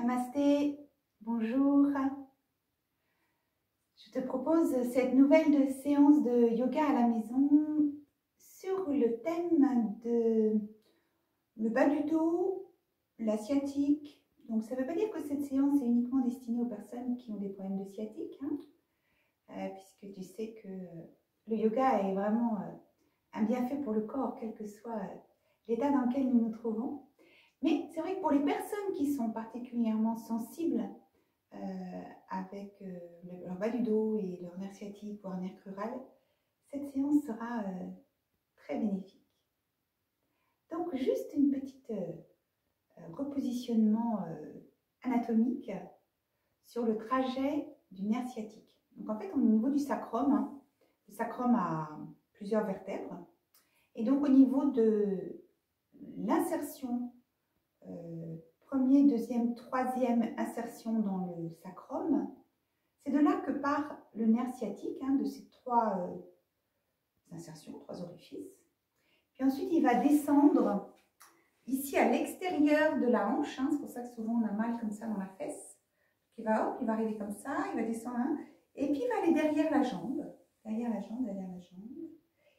Namasté, bonjour. Je te propose cette nouvelle séance de yoga à la maison sur le thème de le bas du dos, la sciatique. Donc ça ne veut pas dire que cette séance est uniquement destinée aux personnes qui ont des problèmes de sciatique, puisque tu sais que le yoga est vraiment un bienfait pour le corps, quel que soit l'état dans lequel nous nous trouvons. Mais c'est vrai que pour les personnes qui sont particulièrement sensibles avec leur bas du dos et leur nerf sciatique ou un nerf crural, cette séance sera très bénéfique. Donc juste une petite repositionnement anatomique sur le trajet du nerf sciatique. Donc en fait, on est au niveau du sacrum. Le sacrum a plusieurs vertèbres. Et donc au niveau de l'insertion, première, deuxième, troisième insertion dans le sacrum, c'est de là que part le nerf sciatique, de ces trois insertions, trois orifices. Puis ensuite, il va descendre ici à l'extérieur de la hanche. C'est pour ça que souvent on a mal comme ça dans la fesse. Il va arriver comme ça, il va descendre, et puis il va aller derrière la jambe, derrière la jambe,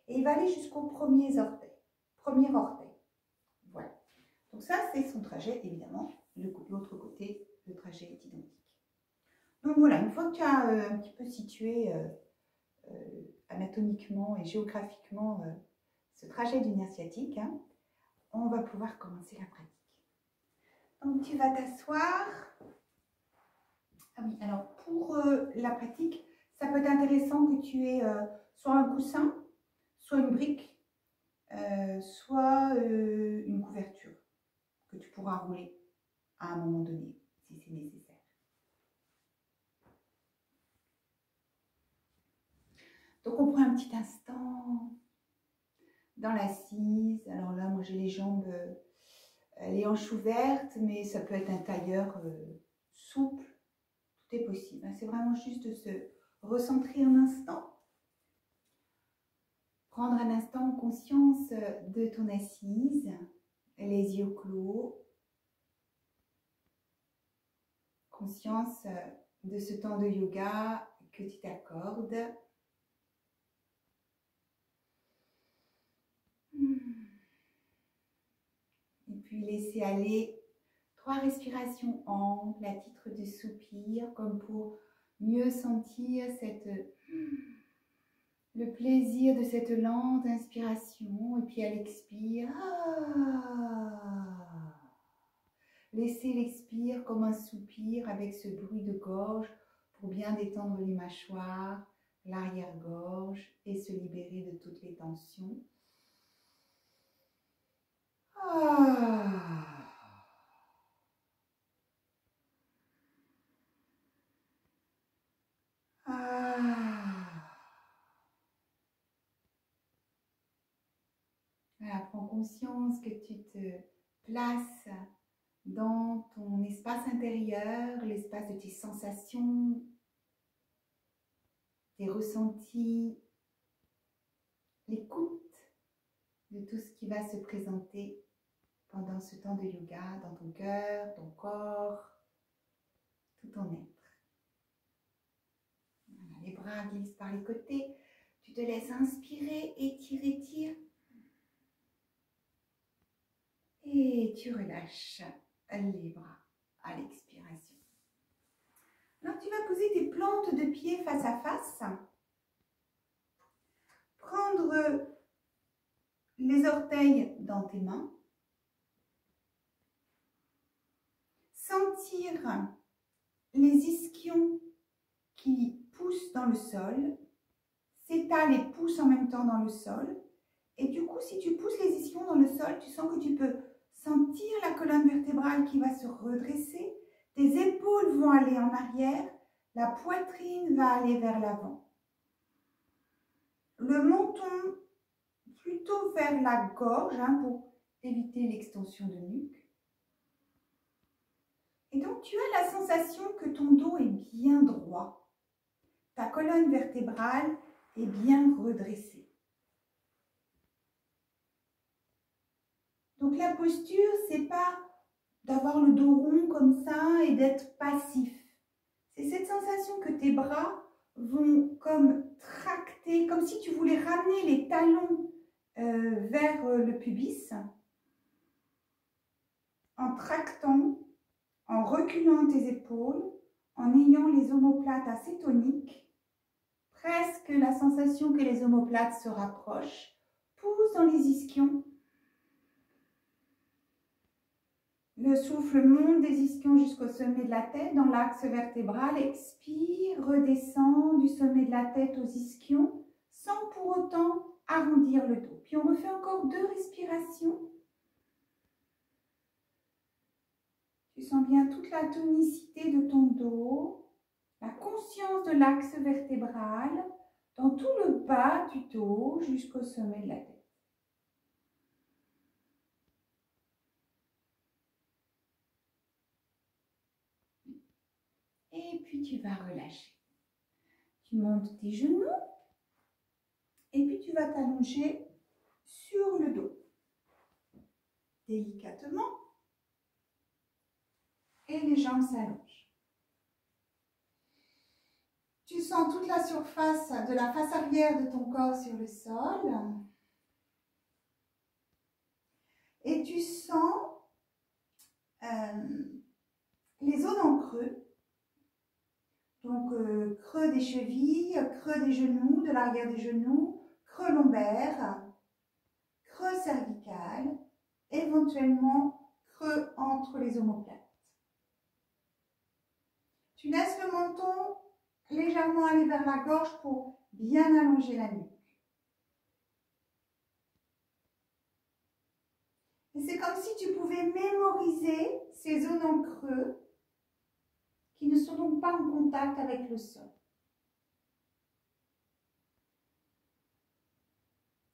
et il va aller jusqu'au premier orteil. Voilà. Donc ça, c'est son trajet, évidemment. L'autre côté, le trajet est identique. Donc voilà, une fois que tu as un petit peu situé anatomiquement et géographiquement ce trajet du nerf sciatique, on va pouvoir commencer la pratique. Donc tu vas t'asseoir. Ah oui, alors pour la pratique, ça peut être intéressant que tu aies soit un coussin, soit une brique, soit une couverture que tu pourras rouler à un moment donné, si c'est nécessaire. Donc on prend un petit instant dans l'assise. Alors là, moi j'ai les jambes, les hanches ouvertes, mais ça peut être un tailleur souple, tout est possible. C'est vraiment juste de se recentrer un instant. Prendre un instant conscience de ton assise, les yeux clos. Conscience de ce temps de yoga que tu t'accordes. Et puis laisser aller 3 respirations amples à titre de soupir, comme pour mieux sentir le plaisir de cette lente inspiration. Et puis à l'expire, laissez l'expire comme un soupir avec ce bruit de gorge pour bien détendre les mâchoires, l'arrière-gorge et se libérer de toutes les tensions. Voilà, prends conscience que tu te places dans ton espace intérieur, l'espace de tes sensations, tes ressentis, l'écoute de tout ce qui va se présenter pendant ce temps de yoga dans ton cœur, ton corps, tout ton être. Voilà, les bras glissent par les côtés, tu te laisses inspirer, étire. Et tu relâches les bras à l'expiration. Alors tu vas poser tes plantes de pied face à face. Prendre les orteils dans tes mains. Sentir les ischions qui poussent dans le sol. S'étalent et poussent en même temps dans le sol. Et du coup, si tu pousses les ischions dans le sol, tu sens que tu peux sentir la colonne vertébrale qui va se redresser. Tes épaules vont aller en arrière. La poitrine va aller vers l'avant. Le menton plutôt vers la gorge pour éviter l'extension de nuque. Et donc, tu as la sensation que ton dos est bien droit. Ta colonne vertébrale est bien redressée. Donc, la posture, ce n'est pas d'avoir le dos rond comme ça et d'être passif. C'est cette sensation que tes bras vont comme tracter, comme si tu voulais ramener les talons vers le pubis, en tractant, en reculant tes épaules, en ayant les omoplates assez toniques, presque la sensation que les omoplates se rapprochent. Pousse dans les ischions. Le souffle monte des ischions jusqu'au sommet de la tête, dans l'axe vertébral. Expire, redescend du sommet de la tête aux ischions, sans pour autant arrondir le dos. Puis on refait encore 2 respirations. Tu sens bien toute la tonicité de ton dos, la conscience de l'axe vertébral, dans tout le bas du dos jusqu'au sommet de la tête. Et puis tu vas relâcher. Tu montes tes genoux et puis tu vas t'allonger sur le dos. Délicatement. Et les jambes s'allongent. Tu sens toute la surface de la face arrière de ton corps sur le sol. Et tu sens les zones en creux. Donc, creux des chevilles, creux des genoux, de l'arrière des genoux, creux lombaire, creux cervical, éventuellement creux entre les omoplates. Tu laisses le menton légèrement aller vers la gorge pour bien allonger la nuque. Et c'est comme si tu pouvais mémoriser ces zones en creux qui ne sont donc pas en contact avec le sol.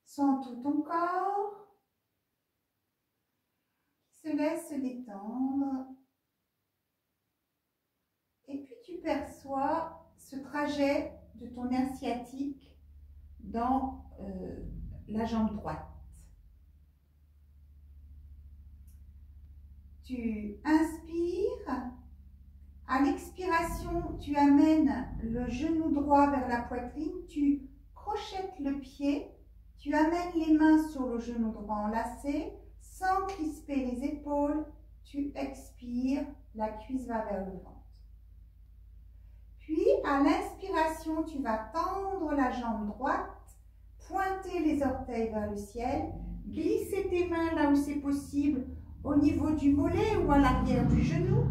Sens tout ton corps qui se laisse se détendre. Et puis tu perçois ce trajet de ton nerf sciatique dans la jambe droite. Tu inspires. À l'expiration, tu amènes le genou droit vers la poitrine. Tu crochettes le pied. Tu amènes les mains sur le genou droit enlacé. Sans crisper les épaules, tu expires. La cuisse va vers le ventre. Puis, à l'inspiration, tu vas tendre la jambe droite, pointer les orteils vers le ciel, glisser tes mains là où c'est possible, au niveau du mollet ou à l'arrière du genou,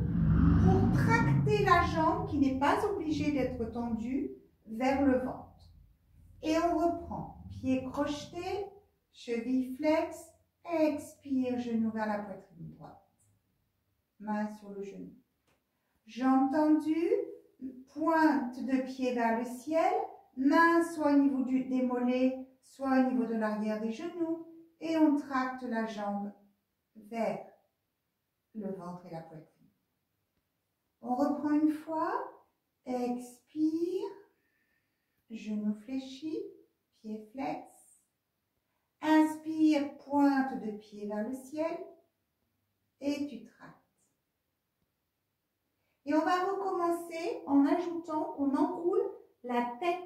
pour tracter la jambe qui n'est pas obligée d'être tendue vers le ventre. Et on reprend. Pied crocheté, cheville flex, expire, genou vers la poitrine droite. Main sur le genou. Jambe tendue. Pointe de pied vers le ciel, main soit au niveau des mollets, soit au niveau de l'arrière des genoux, et on tracte la jambe vers le ventre et la poitrine. On reprend une fois, expire, genou fléchi, pied flex, inspire, pointe de pied vers le ciel, et tu tractes. Et on va recommencer en ajoutant, on enroule la tête,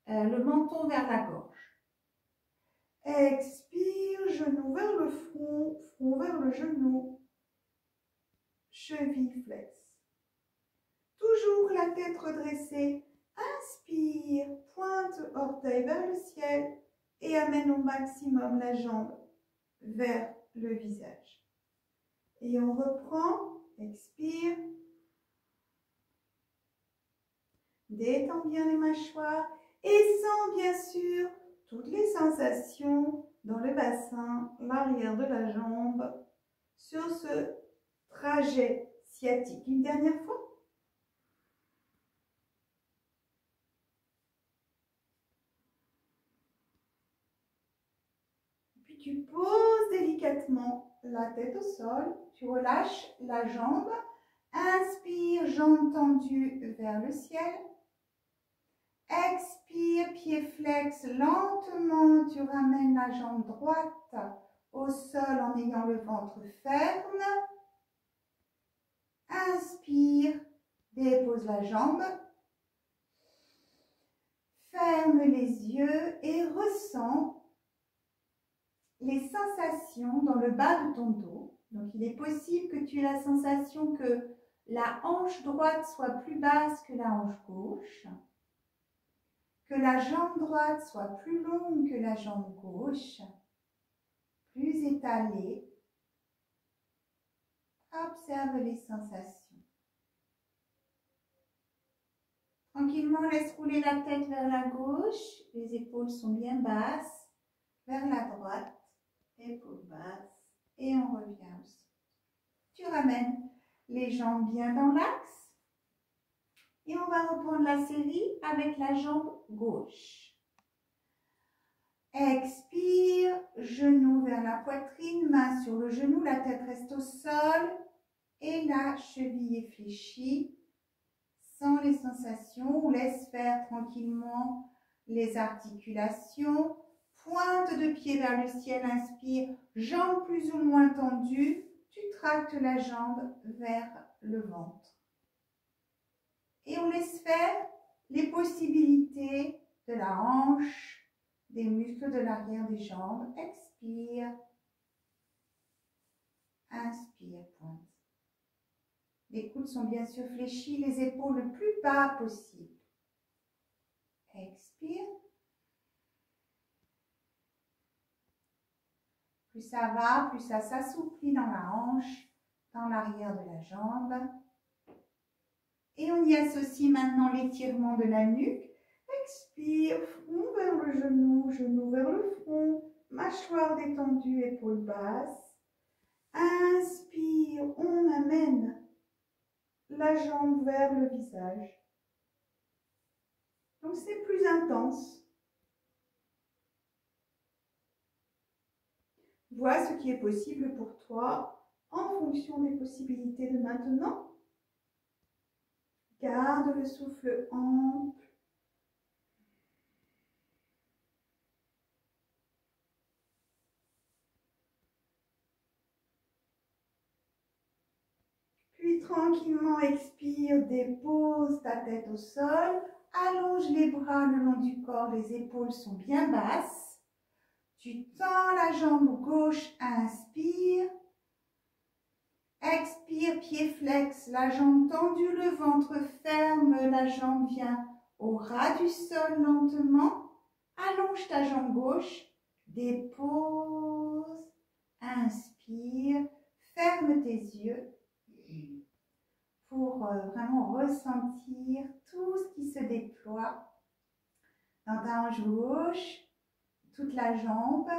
le menton vers la gorge. Expire, genou vers le front, front vers le genou, cheville flex. Toujours la tête redressée. Inspire, pointe orteil vers le ciel et amène au maximum la jambe vers le visage. Et on reprend, expire. Détends bien les mâchoires et sens bien sûr toutes les sensations dans le bassin, l'arrière de la jambe, sur ce trajet sciatique. Une dernière fois. Puis tu poses délicatement la tête au sol, tu relâches la jambe, inspire, jambe tendue vers le ciel. Expire, pied flex, lentement, tu ramènes la jambe droite au sol en ayant le ventre ferme. Dépose la jambe. Ferme les yeux et ressens les sensations dans le bas de ton dos. Donc, il est possible que tu aies la sensation que la hanche droite soit plus basse que la hanche gauche, que la jambe droite soit plus longue que la jambe gauche, plus étalée. Observe les sensations. Tranquillement, laisse rouler la tête vers la gauche. Les épaules sont bien basses. Vers la droite, épaules basses. Et on revient au sol. Tu ramènes les jambes bien dans l'axe. Et on va reprendre la série avec la jambe gauche. Expire, genou vers la poitrine, main sur le genou, la tête reste au sol. Et la cheville est fléchie. Sens les sensations ou laisse faire tranquillement les articulations. Pointe de pied vers le ciel, inspire, jambes plus ou moins tendues. Tu tractes la jambe vers le ventre. Et on laisse faire les possibilités de la hanche, des muscles de l'arrière des jambes. Expire. Inspire, pointe. Les coudes sont bien sûr fléchis, les épaules le plus bas possible. Expire. Plus ça va, plus ça s'assouplit dans la hanche, dans l'arrière de la jambe. Et on y associe maintenant l'étirement de la nuque. Expire, front vers le genou, genou vers le front, mâchoire détendue, épaules basses. Inspire, on amène la jambe vers le visage. Donc c'est plus intense. Vois ce qui est possible pour toi en fonction des possibilités de maintenant. Garde le souffle ample. Puis tranquillement expire, dépose ta tête au sol. Allonge les bras le long du corps, les épaules sont bien basses. Tu tends la jambe gauche, inspire. Expire, pied flex, la jambe tendue, le ventre ferme, la jambe vient au ras du sol lentement. Allonge ta jambe gauche, dépose, inspire, ferme tes yeux pour vraiment ressentir tout ce qui se déploie dans ta hanche gauche, toute la jambe,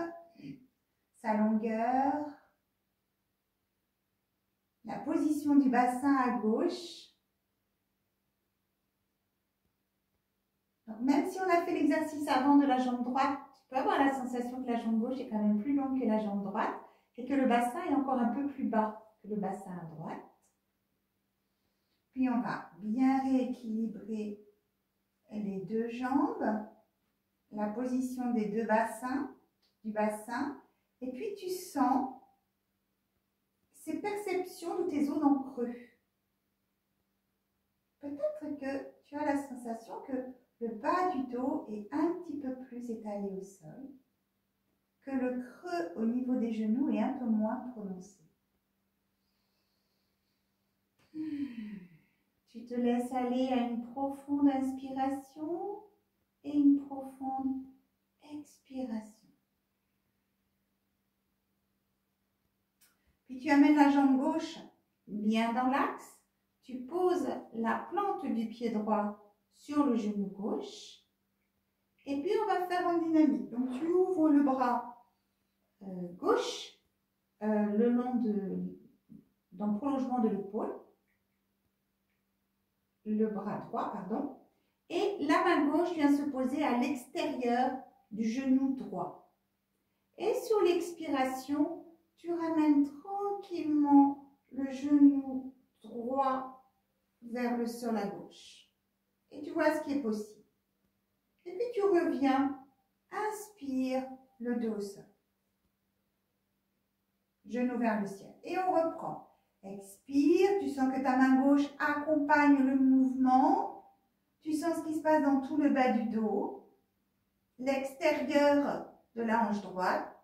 sa longueur, la position du bassin à gauche. Donc, même si on a fait l'exercice avant de la jambe droite, tu peux avoir la sensation que la jambe gauche est quand même plus longue que la jambe droite et que le bassin est encore un peu plus bas que le bassin à droite. Puis on va bien rééquilibrer les deux jambes, la position des deux bassins, du bassin, et puis tu sens ces perceptions de tes zones en creux. Peut-être que tu as la sensation que le bas du dos est un petit peu plus étalé au sol, que le creux au niveau des genoux est un peu moins prononcé. Tu te laisses aller à une profonde inspiration et une profonde expiration. Puis tu amènes la jambe gauche bien dans l'axe. Tu poses la plante du pied droit sur le genou gauche. Et puis on va faire en dynamique. Donc tu ouvres le bras gauche le long dans le prolongement de l'épaule. Le bras droit, pardon. Et la main gauche vient se poser à l'extérieur du genou droit. Et sur l'expiration, tu ramènes tranquillement le genou droit vers le sol à gauche. Et tu vois ce qui est possible. Et puis tu reviens, inspire, le dos au sol. Genou vers le ciel. Et on reprend. Expire, tu sens que ta main gauche accompagne le mouvement. Tu sens ce qui se passe dans tout le bas du dos, l'extérieur de la hanche droite.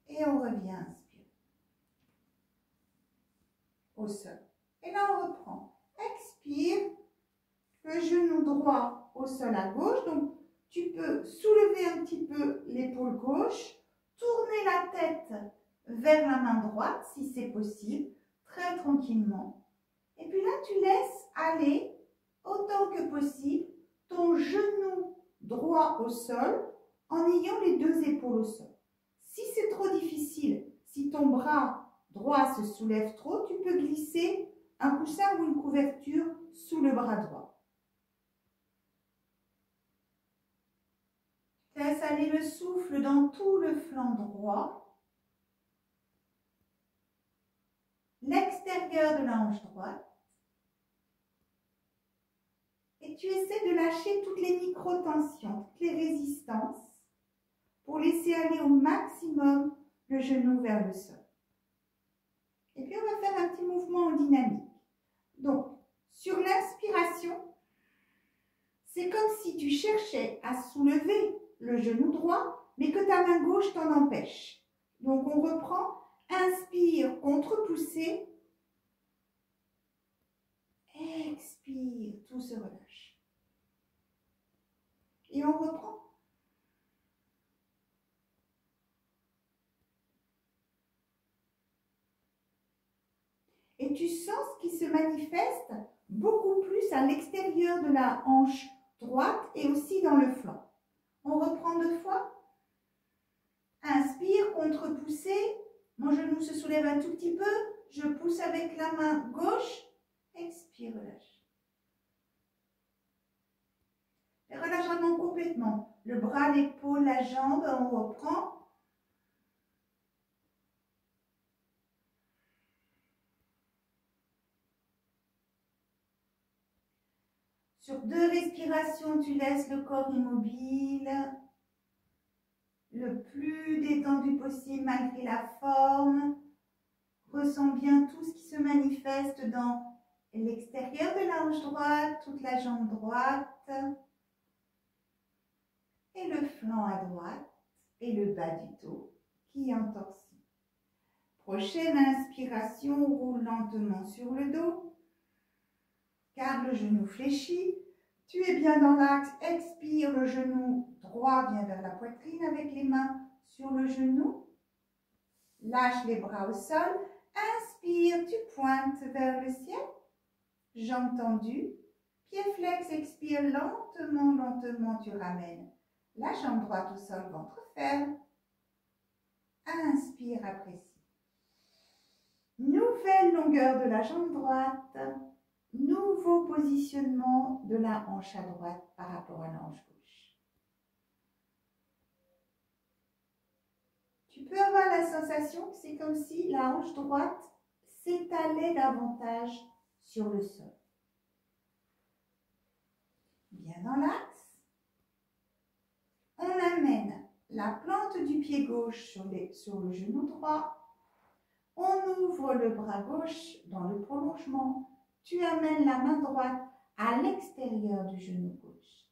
Et on revient, inspire. Au sol. Et là, on reprend. Expire, le genou droit au sol à gauche. Donc, tu peux soulever un petit peu l'épaule gauche, tourner la tête vers la main droite, si c'est possible, très tranquillement. Et puis là, tu laisses aller autant que possible ton genou droit au sol en ayant les deux épaules au sol. Si c'est trop difficile, si ton bras droit se soulève trop, tu peux glisser un coussin ou une couverture sous le bras droit. Laisse aller le souffle dans tout le flanc droit, l'extérieur de la hanche droite. Et tu essaies de lâcher toutes les micro-tensions, toutes les résistances pour laisser aller au maximum le genou vers le sol. Et puis on va faire un petit mouvement en dynamique. Donc, sur l'inspiration, c'est comme si tu cherchais à soulever le genou droit, mais que ta main gauche t'en empêche. Donc on reprend, inspire, contre-poussée, expire, tout se relâche. Et on reprend. Et tu sens ce qui se manifeste beaucoup plus à l'extérieur de la hanche droite et aussi dans le flanc. On reprend 2 fois. Inspire, contre-poussée. Mon genou se soulève un tout petit peu. Je pousse avec la main gauche. Expire, relâche. Et relâche vraiment complètement. Le bras, l'épaule, la jambe, on reprend. Sur 2 respirations, tu laisses le corps immobile, le plus détendu possible malgré la forme. Ressens bien tout ce qui se manifeste dans l'extérieur de la hanche droite, toute la jambe droite, et le flanc à droite, et le bas du dos qui est en torsion. Prochaine inspiration, roule lentement sur le dos. Garde le genou fléchi. Tu es bien dans l'axe. Expire, le genou droit vient vers la poitrine avec les mains sur le genou. Lâche les bras au sol. Inspire, tu pointes vers le ciel. Jambes tendues. Pied flex, expire lentement, lentement, tu ramènes la jambe droite au sol, ventre ferme. Inspire, apprécie. Nouvelle longueur de la jambe droite. Nouveau positionnement de la hanche à droite par rapport à la hanche gauche. Tu peux avoir la sensation que c'est comme si la hanche droite s'étalait davantage sur le sol. Bien dans l'axe. On amène la plante du pied gauche sur le genou droit. On ouvre le bras gauche dans le prolongement. Tu amènes la main droite à l'extérieur du genou gauche.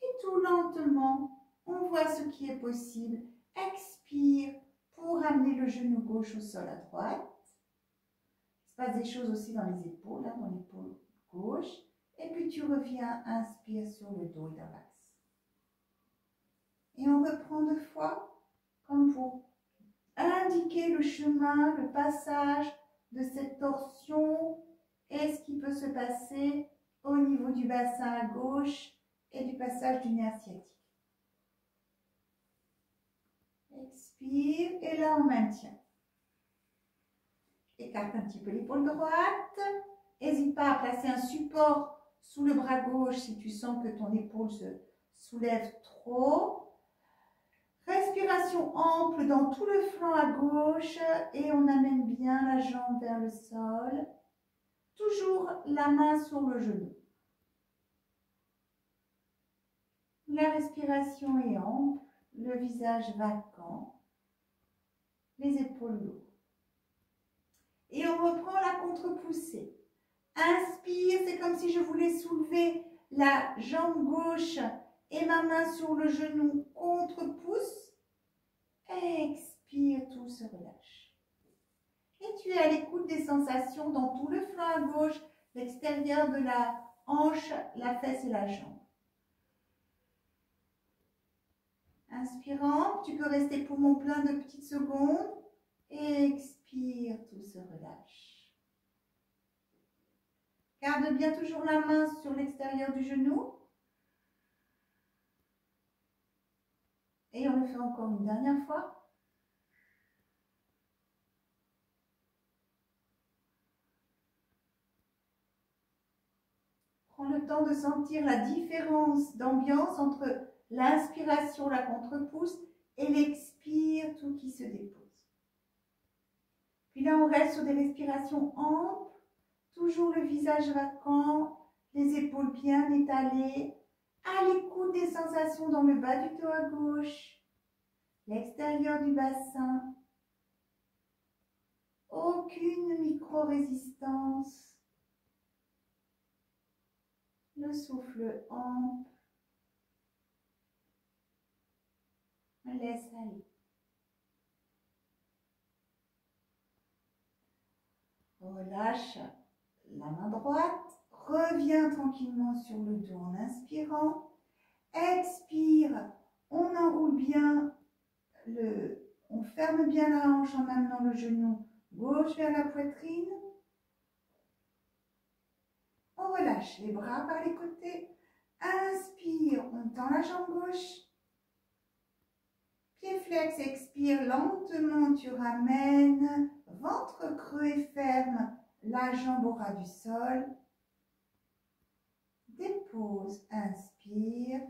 Et tout lentement, on voit ce qui est possible. Expire pour amener le genou gauche au sol à droite. Il se passe des choses aussi dans les épaules, dans l'épaule gauche. Et puis tu reviens, inspire sur le dos et dans l'axe. Et on reprend 2 fois, comme pour indiquer le chemin, le passage de cette torsion. Et ce qui peut se passer au niveau du bassin à gauche et du passage du nerf sciatique. Expire et là on maintient. Écarte un petit peu l'épaule droite. N'hésite pas à placer un support sous le bras gauche si tu sens que ton épaule se soulève trop. Respiration ample dans tout le flanc à gauche et on amène bien la jambe vers le sol. Toujours la main sur le genou. La respiration est ample, le visage vacant, les épaules lourdes. Et on reprend la contre-poussée. Inspire, c'est comme si je voulais soulever la jambe gauche et ma main sur le genou. Contre-pousse. Expire, tout se relâche. Et tu es à l'écoute des sensations dans tout le flanc à gauche, l'extérieur de la hanche, la fesse et la jambe. Inspirant, tu peux rester poumon plein de petites secondes. Expire, tout se relâche. Garde bien toujours la main sur l'extérieur du genou. Et on le fait encore une dernière fois. Prends le temps de sentir la différence d'ambiance entre l'inspiration, la contre-pousse, et l'expire, tout qui se dépose. Puis là, on reste sur des respirations amples, toujours le visage vacant, les épaules bien étalées, à l'écoute des sensations dans le bas du dos à gauche, l'extérieur du bassin. Aucune micro-résistance. Le souffle ample. Laisse aller. Relâche la main droite. Reviens tranquillement sur le dos en inspirant. Expire. On enroule bien on ferme bien la hanche en amenant le genou gauche vers la poitrine. On relâche les bras par les côtés. Inspire, on tend la jambe gauche. Pied flex, expire lentement, tu ramènes. Ventre creux et ferme, la jambe au ras du sol. Dépose, inspire.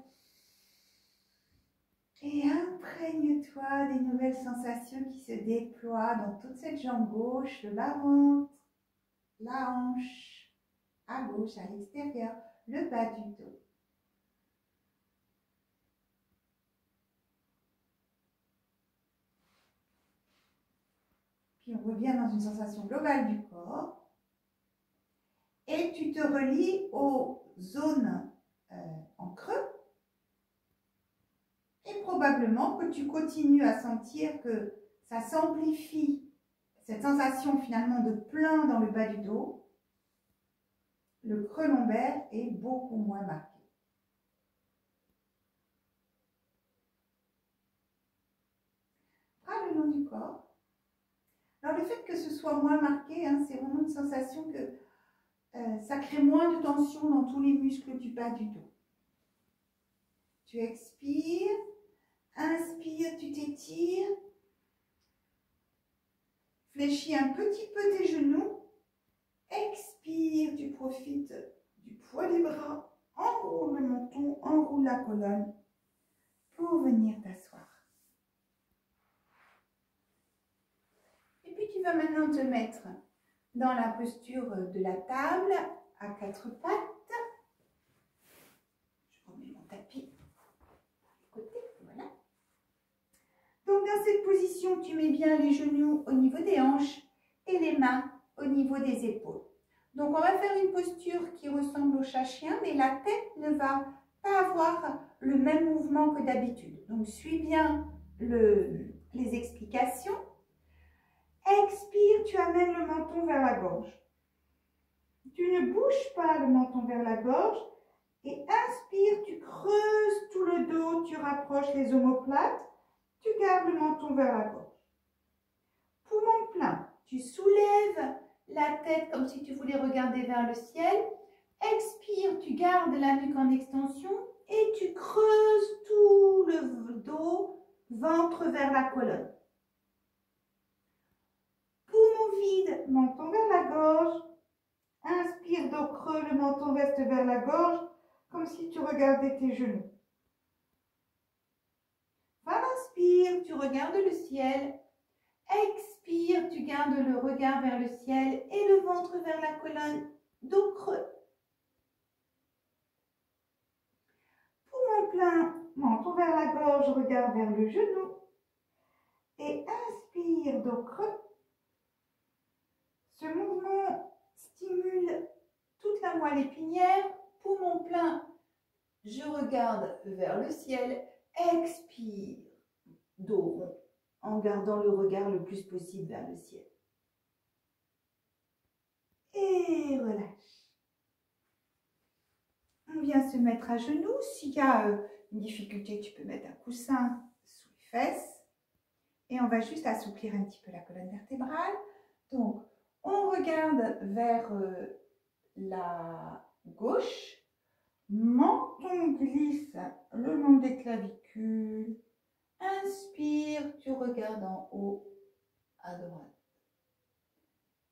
Et imprègne-toi des nouvelles sensations qui se déploient dans toute cette jambe gauche, le bas-ventre, la hanche, à gauche, à l'extérieur, le bas du dos. Puis on revient dans une sensation globale du corps. Et tu te relis aux zones en creux. Et probablement que tu continues à sentir que ça s'amplifie, cette sensation finalement de plein dans le bas du dos. Le creux lombaire est beaucoup moins marqué. Bras le long du corps. Alors le fait que ce soit moins marqué, c'est vraiment une sensation que ça crée moins de tension dans tous les muscles du bas du dos. Tu expires. Inspire, tu t'étires. Fléchis un petit peu tes genoux. Expire, tu profites du poids des bras. Enroule le menton, enroule la colonne pour venir t'asseoir. Et puis tu vas maintenant te mettre dans la posture de la table à quatre pattes. Je remets mon tapis à côté, voilà. Donc dans cette position, tu mets bien les genoux au niveau des hanches et les mains au niveau des épaules. Donc on va faire une posture qui ressemble au chat-chien, mais la tête ne va pas avoir le même mouvement que d'habitude. Donc suis bien les explications. Expire, tu amènes le menton vers la gorge. Tu ne bouges pas le menton vers la gorge. Et inspire, tu creuses tout le dos, tu rapproches les omoplates. Tu gardes le menton vers la gorge. Poumon plein. Tu soulèves la tête comme si tu voulais regarder vers le ciel. Expire, tu gardes la nuque en extension et tu creuses tout le dos, ventre vers la colonne. Poumon vide, menton vers la gorge. Inspire, dos creux, le menton reste vers la gorge, comme si tu regardais tes genoux. Inspire, tu regardes le ciel. Expire, tu gardes le regard vers le ciel et le ventre vers la colonne, dos creux. Poumon plein, menton vers la gorge, regard vers le genou. Et inspire, dos creux. moelle épinière, poumon plein. Je regarde vers le ciel, expire, dos rond, en gardant le regard le plus possible vers le ciel. Et relâche. On vient se mettre à genoux. S'il y a une difficulté, tu peux mettre un coussin sous les fesses. Et on va juste assouplir un petit peu la colonne vertébrale. Donc, on regarde vers la gauche. Menton glisse le long des clavicules. Inspire, tu regardes en haut à droite.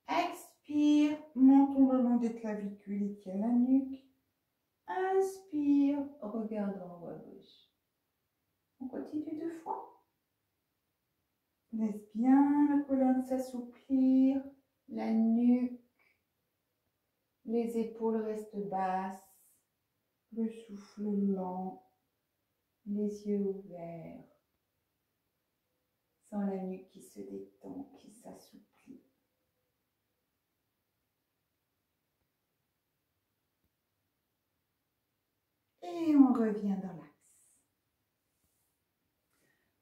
Expire, menton le long des clavicules et tiens la nuque. Inspire, regarde en haut à gauche. On continue 2 fois. Laisse bien la colonne s'assouplir, la nuque, les épaules restent basses, le souffle lent, les yeux ouverts, sans la nuque qui se détend, qui s'assouplit. Et on revient dans l'axe.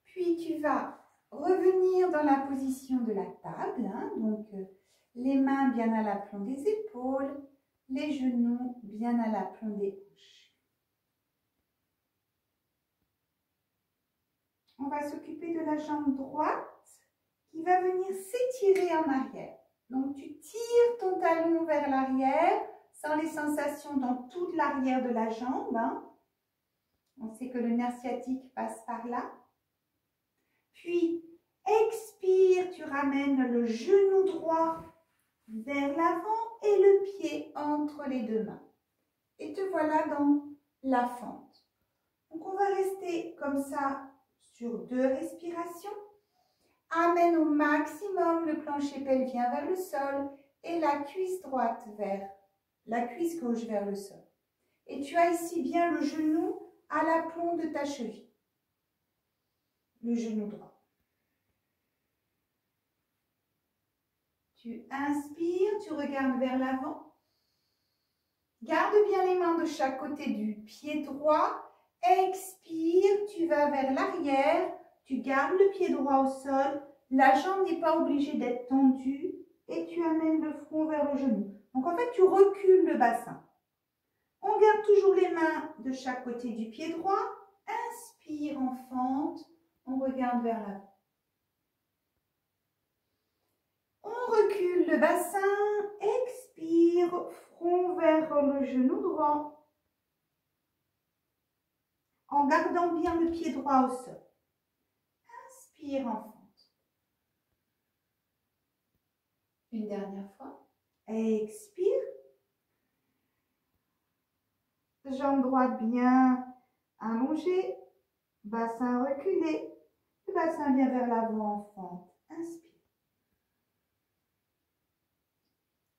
Puis tu vas revenir dans la position de la table, hein, donc les mains bien à l'aplomb des épaules, les genoux bien à l'aplomb des hanches. On va s'occuper de la jambe droite qui va venir s'étirer en arrière. Donc tu tires ton talon vers l'arrière, sans les sensations dans toute l'arrière de la jambe. Hein. On sait que le nerf sciatique passe par là. Puis, expire, tu ramènes le genou droit vers l'avant et le pied entre les 2 mains. Et te voilà dans la fente. Donc, on va rester comme ça sur 2 respirations. Amène au maximum le plancher pelvien vers le sol et la cuisse droite vers la cuisse gauche vers le sol. Et tu as ici bien le genou à l'aplomb de ta cheville. Le genou droit. Tu inspires, tu regardes vers l'avant. Garde bien les mains de chaque côté du pied droit. Expire, tu vas vers l'arrière. Tu gardes le pied droit au sol. La jambe n'est pas obligée d'être tendue. Et tu amènes le front vers le genou. Donc en fait, tu recules le bassin. On garde toujours les mains de chaque côté du pied droit. Inspire en fente. On regarde vers l'avant. On recule le bassin. Expire. Front vers le genou droit. En gardant bien le pied droit au sol. Inspire en fente. Une dernière fois. Expire. Jambe droite bien allongée. Bassin reculé. Le bassin bien vers l'avant en fente. Inspire.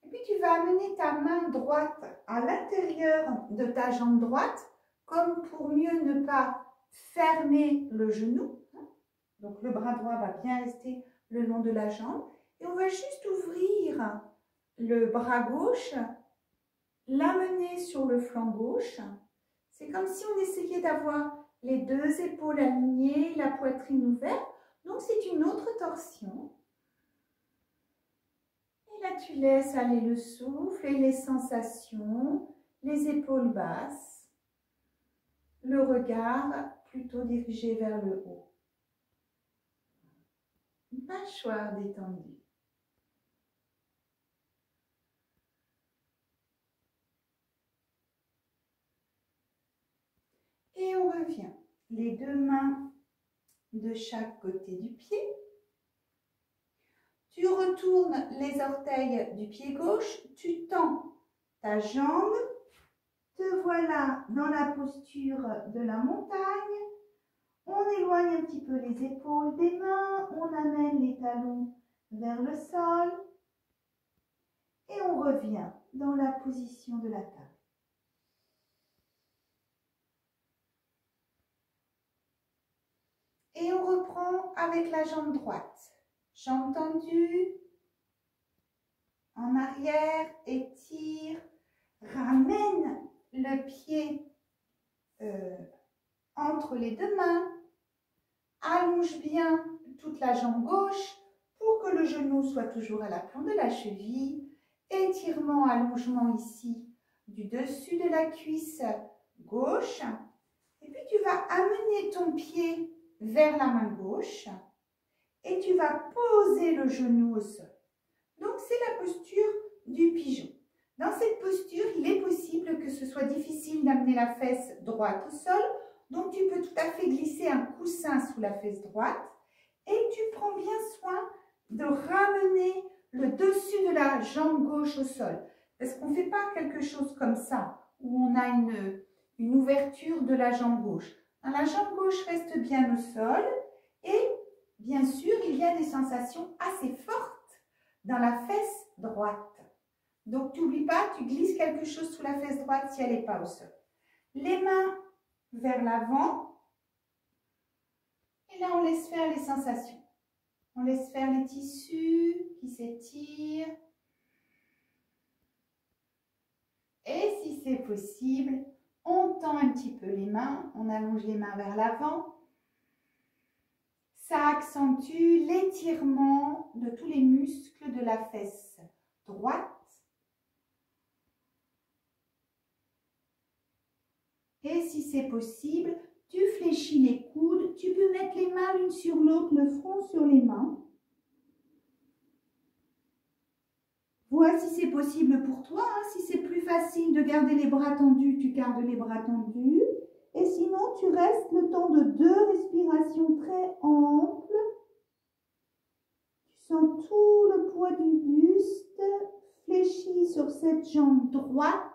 Et puis tu vas amener ta main droite à l'intérieur de ta jambe droite, comme pour mieux ne pas fermer le genou. Donc le bras droit va bien rester le long de la jambe. Et on va juste ouvrir le bras gauche, l'amener sur le flanc gauche. C'est comme si on essayait d'avoir les 2 épaules alignées, la poitrine ouverte. Donc c'est une autre torsion. Et là tu laisses aller le souffle et les sensations, les épaules basses, le regard plutôt dirigé vers le haut. Mâchoire détendue. Et on revient. Les 2 mains de chaque côté du pied. Tu retournes les orteils du pied gauche. Tu tends ta jambe. Te voilà dans la posture de la montagne. On éloigne un petit peu les épaules des mains. On amène les talons vers le sol. Et on revient dans la position de la table. Et on reprend avec la jambe droite. Jambe tendue. En arrière, étire. Ramène le pied entre les deux mains. Allonge bien toute la jambe gauche pour que le genou soit toujours à l'aplomb de la cheville. Étirement, allongement ici du dessus de la cuisse gauche. Et puis tu vas amener ton pied vers la main gauche et tu vas poser le genou au sol. Donc c'est la posture du pigeon. Dans cette posture, il est possible que ce soit difficile d'amener la fesse droite au sol. Donc tu peux tout à fait glisser un coussin sous la fesse droite et tu prends bien soin de ramener le dessus de la jambe gauche au sol. Parce qu'on ne fait pas quelque chose comme ça, où on a une ouverture de la jambe gauche. La jambe gauche reste bien au sol et bien sûr, il y a des sensations assez fortes dans la fesse droite. Donc, tu n'oublies pas, tu glisses quelque chose sous la fesse droite si elle n'est pas au sol. Les mains vers l'avant. Et là, on laisse faire les sensations. On laisse faire les tissus qui s'étirent. Et si c'est possible, on tend un petit peu les mains. On allonge les mains vers l'avant. Ça accentue l'étirement de tous les muscles de la fesse droite. Et si c'est possible, tu fléchis les coudes. Tu peux mettre les mains l'une sur l'autre, le front sur les mains. Vois si c'est possible pour toi. Si c'est plus facile de garder les bras tendus, tu gardes les bras tendus. Et sinon, tu restes le temps de 2 respirations très amples. Tu sens tout le poids du buste fléchi sur cette jambe droite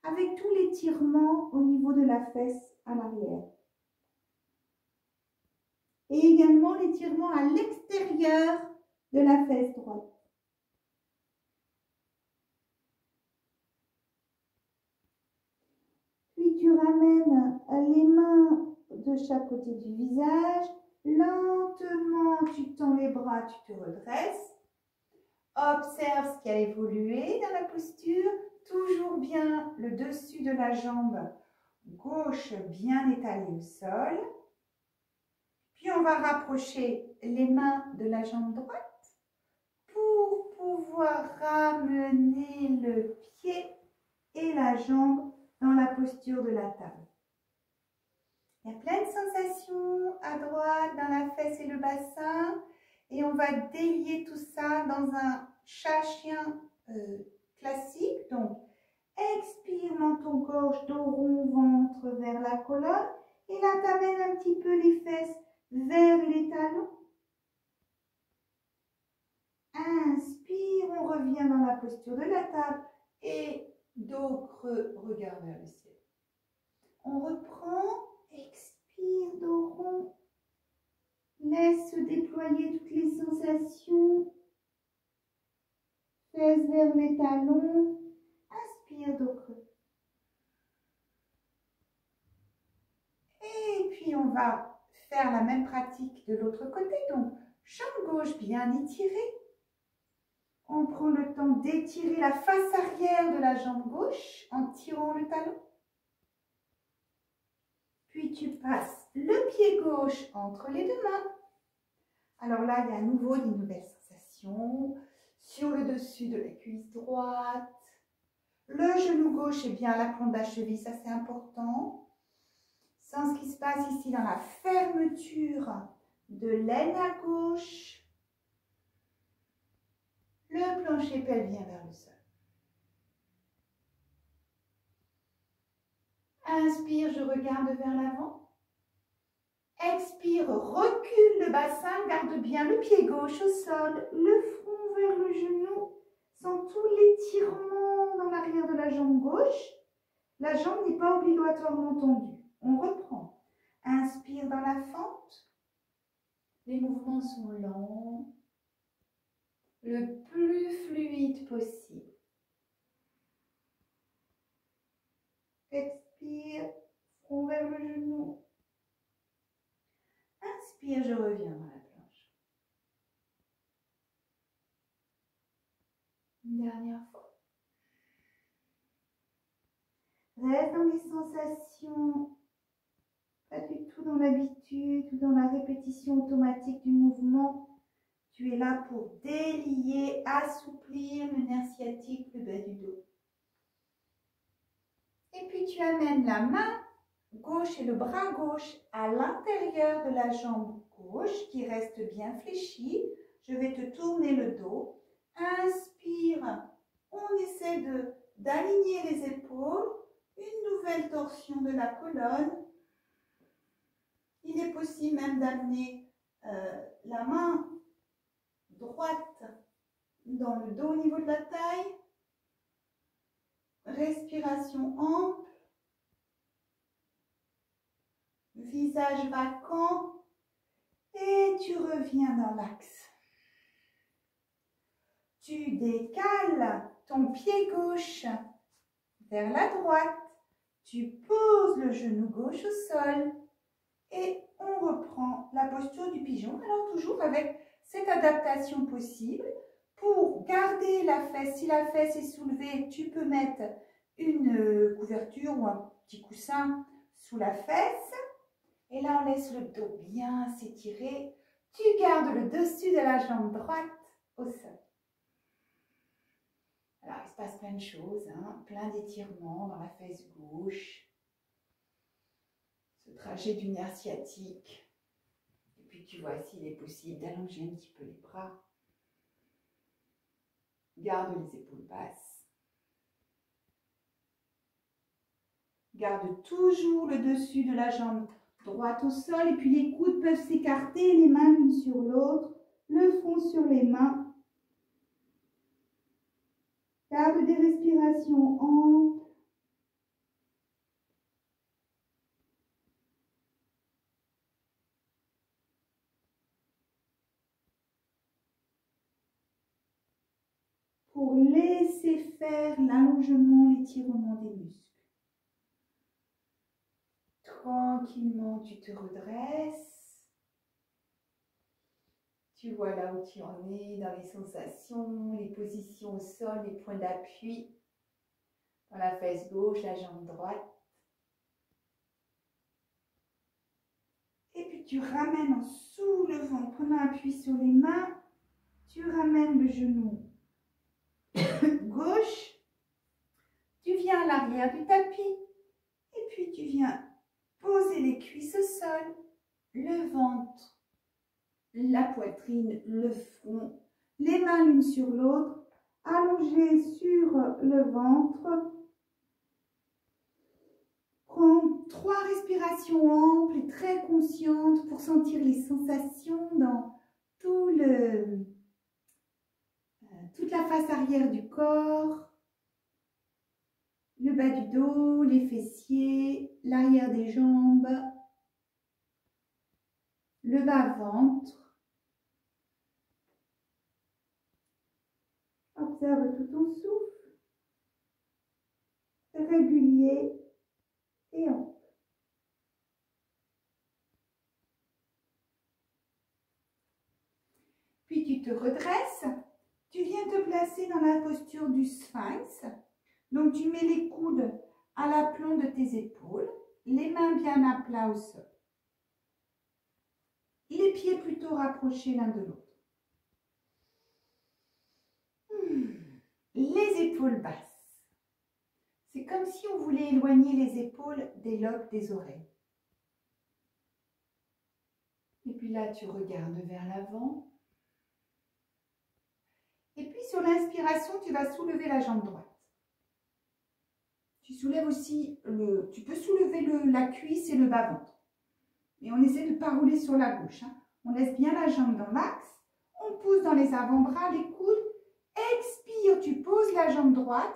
avec tout l'étirement au niveau de la fesse à l'arrière. Et également l'étirement à l'extérieur de la fesse droite. Puis tu ramènes les mains de chaque côté du visage. Lentement, tu tends les bras, tu te redresses. Observe ce qui a évolué dans la posture. Toujours bien le dessus de la jambe gauche bien étalé au sol. Puis on va rapprocher les mains de la jambe droite pour pouvoir ramener le pied et la jambe dans la posture de la table. Il y a plein de sensations à droite dans la fesse et le bassin. Et on va délier tout ça dans un chat-chien classique. Donc, expire, menton gauche, dos rond, ventre vers la colonne. Et là, tu amènes un petit peu les fesses vers les talons. Inspire, on revient dans la posture de la table. Et dos creux, regard vers le ciel. On reprend, expire, dos rond. Laisse se déployer toutes les sensations. Fesses vers les talons. Inspire, dos creux. Et puis, on va faire la même pratique de l'autre côté. Donc, jambe gauche bien étirée. On prend le temps d'étirer la face arrière de la jambe gauche en tirant le talon. Puis, tu passes le pied gauche entre les deux mains. Alors là, il y a à nouveau des nouvelles sensations sur le dessus de la cuisse droite. Le genou gauche est bien à l'aplomb de la cheville, ça c'est important. Sens ce qui se passe ici dans la fermeture de l'aine à gauche. Le plancher pelvien vers le sol. Inspire, je regarde vers l'avant. Expire, recule le bassin, garde bien le pied gauche au sol, le front vers le genou. Sens tout l'étirement dans l'arrière de la jambe gauche. La jambe n'est pas obligatoirement tendue. On reprend. Inspire dans la fente. Les mouvements sont lents. Le plus fluide possible. Expire, front vers le genou. Inspire, je reviens dans la planche. Une dernière fois. reste dans les sensations, pas du tout dans l'habitude ou dans la répétition automatique du mouvement. Tu es là pour délier, assouplir le nerf sciatique, le bas du dos. Et puis tu amènes la main gauche et le bras gauche à l'intérieur de la jambe gauche qui reste bien fléchie. Je vais te tourner le dos. Inspire. On essaie d'aligner les épaules. Une nouvelle torsion de la colonne. Il est possible même d'amener la main droite dans le dos au niveau de la taille. Respiration ample. Visage vacant. Et tu reviens dans l'axe. Tu décales ton pied gauche vers la droite. Tu poses le genou gauche au sol. Et on reprend la posture du pigeon. Alors toujours avec cette adaptation possible. Pour garder la fesse, si la fesse est soulevée, tu peux mettre une couverture ou un petit coussin sous la fesse. Et là, on laisse le dos bien s'étirer. Tu gardes le dessus de la jambe droite au sol. Alors, il se passe plein de choses, hein, plein d'étirements dans la fesse gauche. Ce trajet du nerf sciatique. Et puis, tu vois s'il est possible d'allonger un petit peu les bras. Garde les épaules basses. Garde toujours le dessus de la jambe droite au sol. Et puis, les coudes peuvent s'écarter, les mains l'une sur l'autre. Le front sur les mains. Garde des respirations amples. Pour laisser faire l'allongement, l'étirement des muscles. Tranquillement, tu te redresses. Tu vois là où tu en es, dans les sensations, les positions au sol, les points d'appui. Dans la fesse gauche, la jambe droite. Et puis tu ramènes en soulevant, prenant appui sur les mains. Tu ramènes le genou gauche. Tu viens à l'arrière du tapis. Et puis tu viens poser les cuisses au sol, le ventre, la poitrine, le front, les mains l'une sur l'autre, allongées sur le ventre. Prends 3 respirations amples et très conscientes pour sentir les sensations dans toute la face arrière du corps, le bas du dos, les fessiers, l'arrière des jambes, le bas-ventre. Observe tout ton souffle, régulier et ample. Puis tu te redresses, tu viens te placer dans la posture du sphinx. Donc tu mets les coudes à l'aplomb de tes épaules, les mains bien à plat au sol. Les pieds plutôt rapprochés l'un de l'autre. Les épaules basses. C'est comme si on voulait éloigner les épaules des lobes des oreilles. Et puis là, tu regardes vers l'avant. Et puis sur l'inspiration, tu vas soulever la jambe droite. Tu soulèves aussi tu peux soulever la cuisse et le bas-ventre. Et on essaie de ne pas rouler sur la gauche. Hein. On laisse bien la jambe dans l'axe. On pousse dans les avant-bras, les coudes. Expire, tu poses la jambe droite.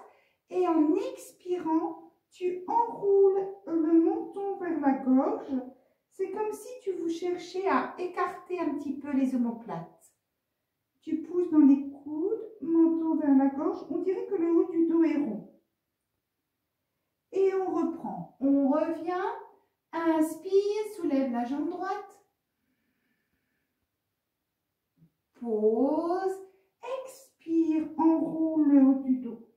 Et en expirant, tu enroules le menton vers la gorge. C'est comme si tu vous cherchais à écarter un petit peu les omoplates. Tu pousses dans les coudes, menton vers la gorge. On dirait que le haut du dos est rond. Et on reprend. On revient. Inspire, soulève la jambe droite. Pose. Expire, enroule le haut du dos.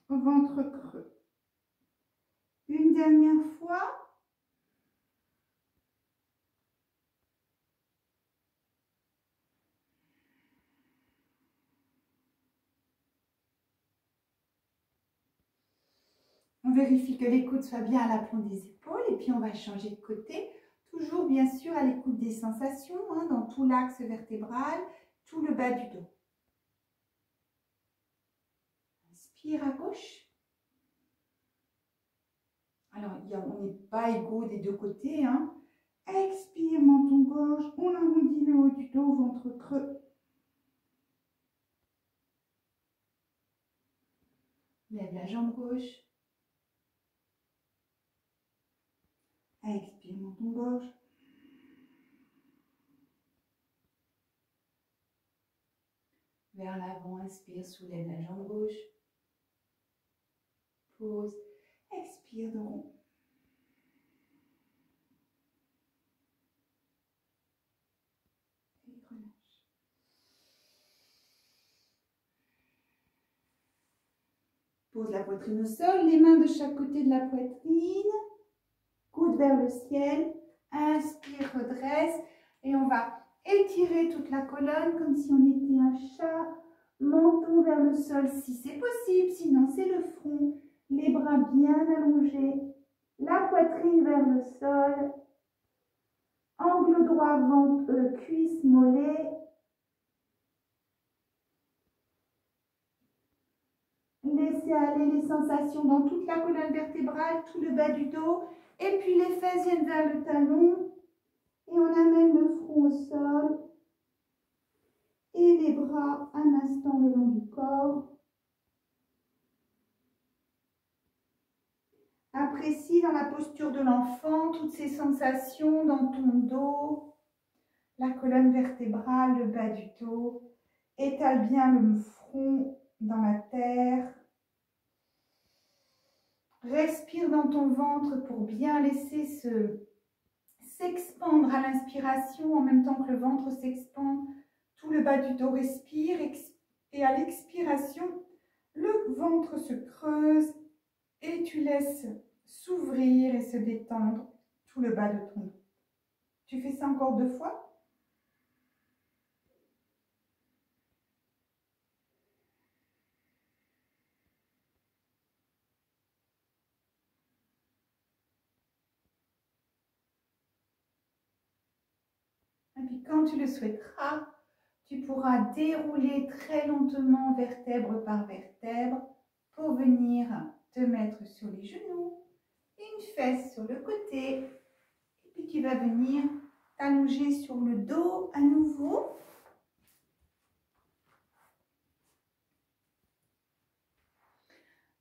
Ventre creux. vérifie que les coudes soient bien à l'aplomb des épaules et puis on va changer de côté. Toujours bien sûr à l'écoute des sensations hein, dans tout l'axe vertébral, tout le bas du dos. Inspire à gauche. Alors, on n'est pas égaux des deux côtés. Hein. Expire, menton-gorge. On arrondit le haut du dos, ventre creux. Lève la jambe gauche. Expire, menton-gorge. Vers l'avant, inspire, soulève la jambe gauche. Pose. Expire de rond. Et relâche. Pose la poitrine au sol, les mains de chaque côté de la poitrine. Coude vers le ciel. Inspire, redresse. Et on va étirer toute la colonne comme si on était un chat. Menton vers le sol si c'est possible, sinon c'est le front. Les bras bien allongés. La poitrine vers le sol. Angle droit, ventre, cuisse, mollet. Laissez aller les sensations dans toute la colonne vertébrale, tout le bas du dos. Et puis les fesses viennent vers le talon. Et on amène le front au sol. Et les bras un instant le long du corps. Apprécie dans la posture de l'enfant toutes ces sensations dans ton dos, la colonne vertébrale, le bas du dos. Étale bien le front dans la terre. Respire dans ton ventre pour bien laisser s'expandre à l'inspiration en même temps que le ventre s'expand. Tout le bas du dos respire et à l'expiration, le ventre se creuse et tu laisses s'ouvrir et se détendre tout le bas de ton dos. Tu fais ça encore 2 fois. Et puis quand tu le souhaiteras, tu pourras dérouler très lentement vertèbre par vertèbre pour venir te mettre sur les genoux, une fesse sur le côté. Et puis tu vas venir t'allonger sur le dos à nouveau.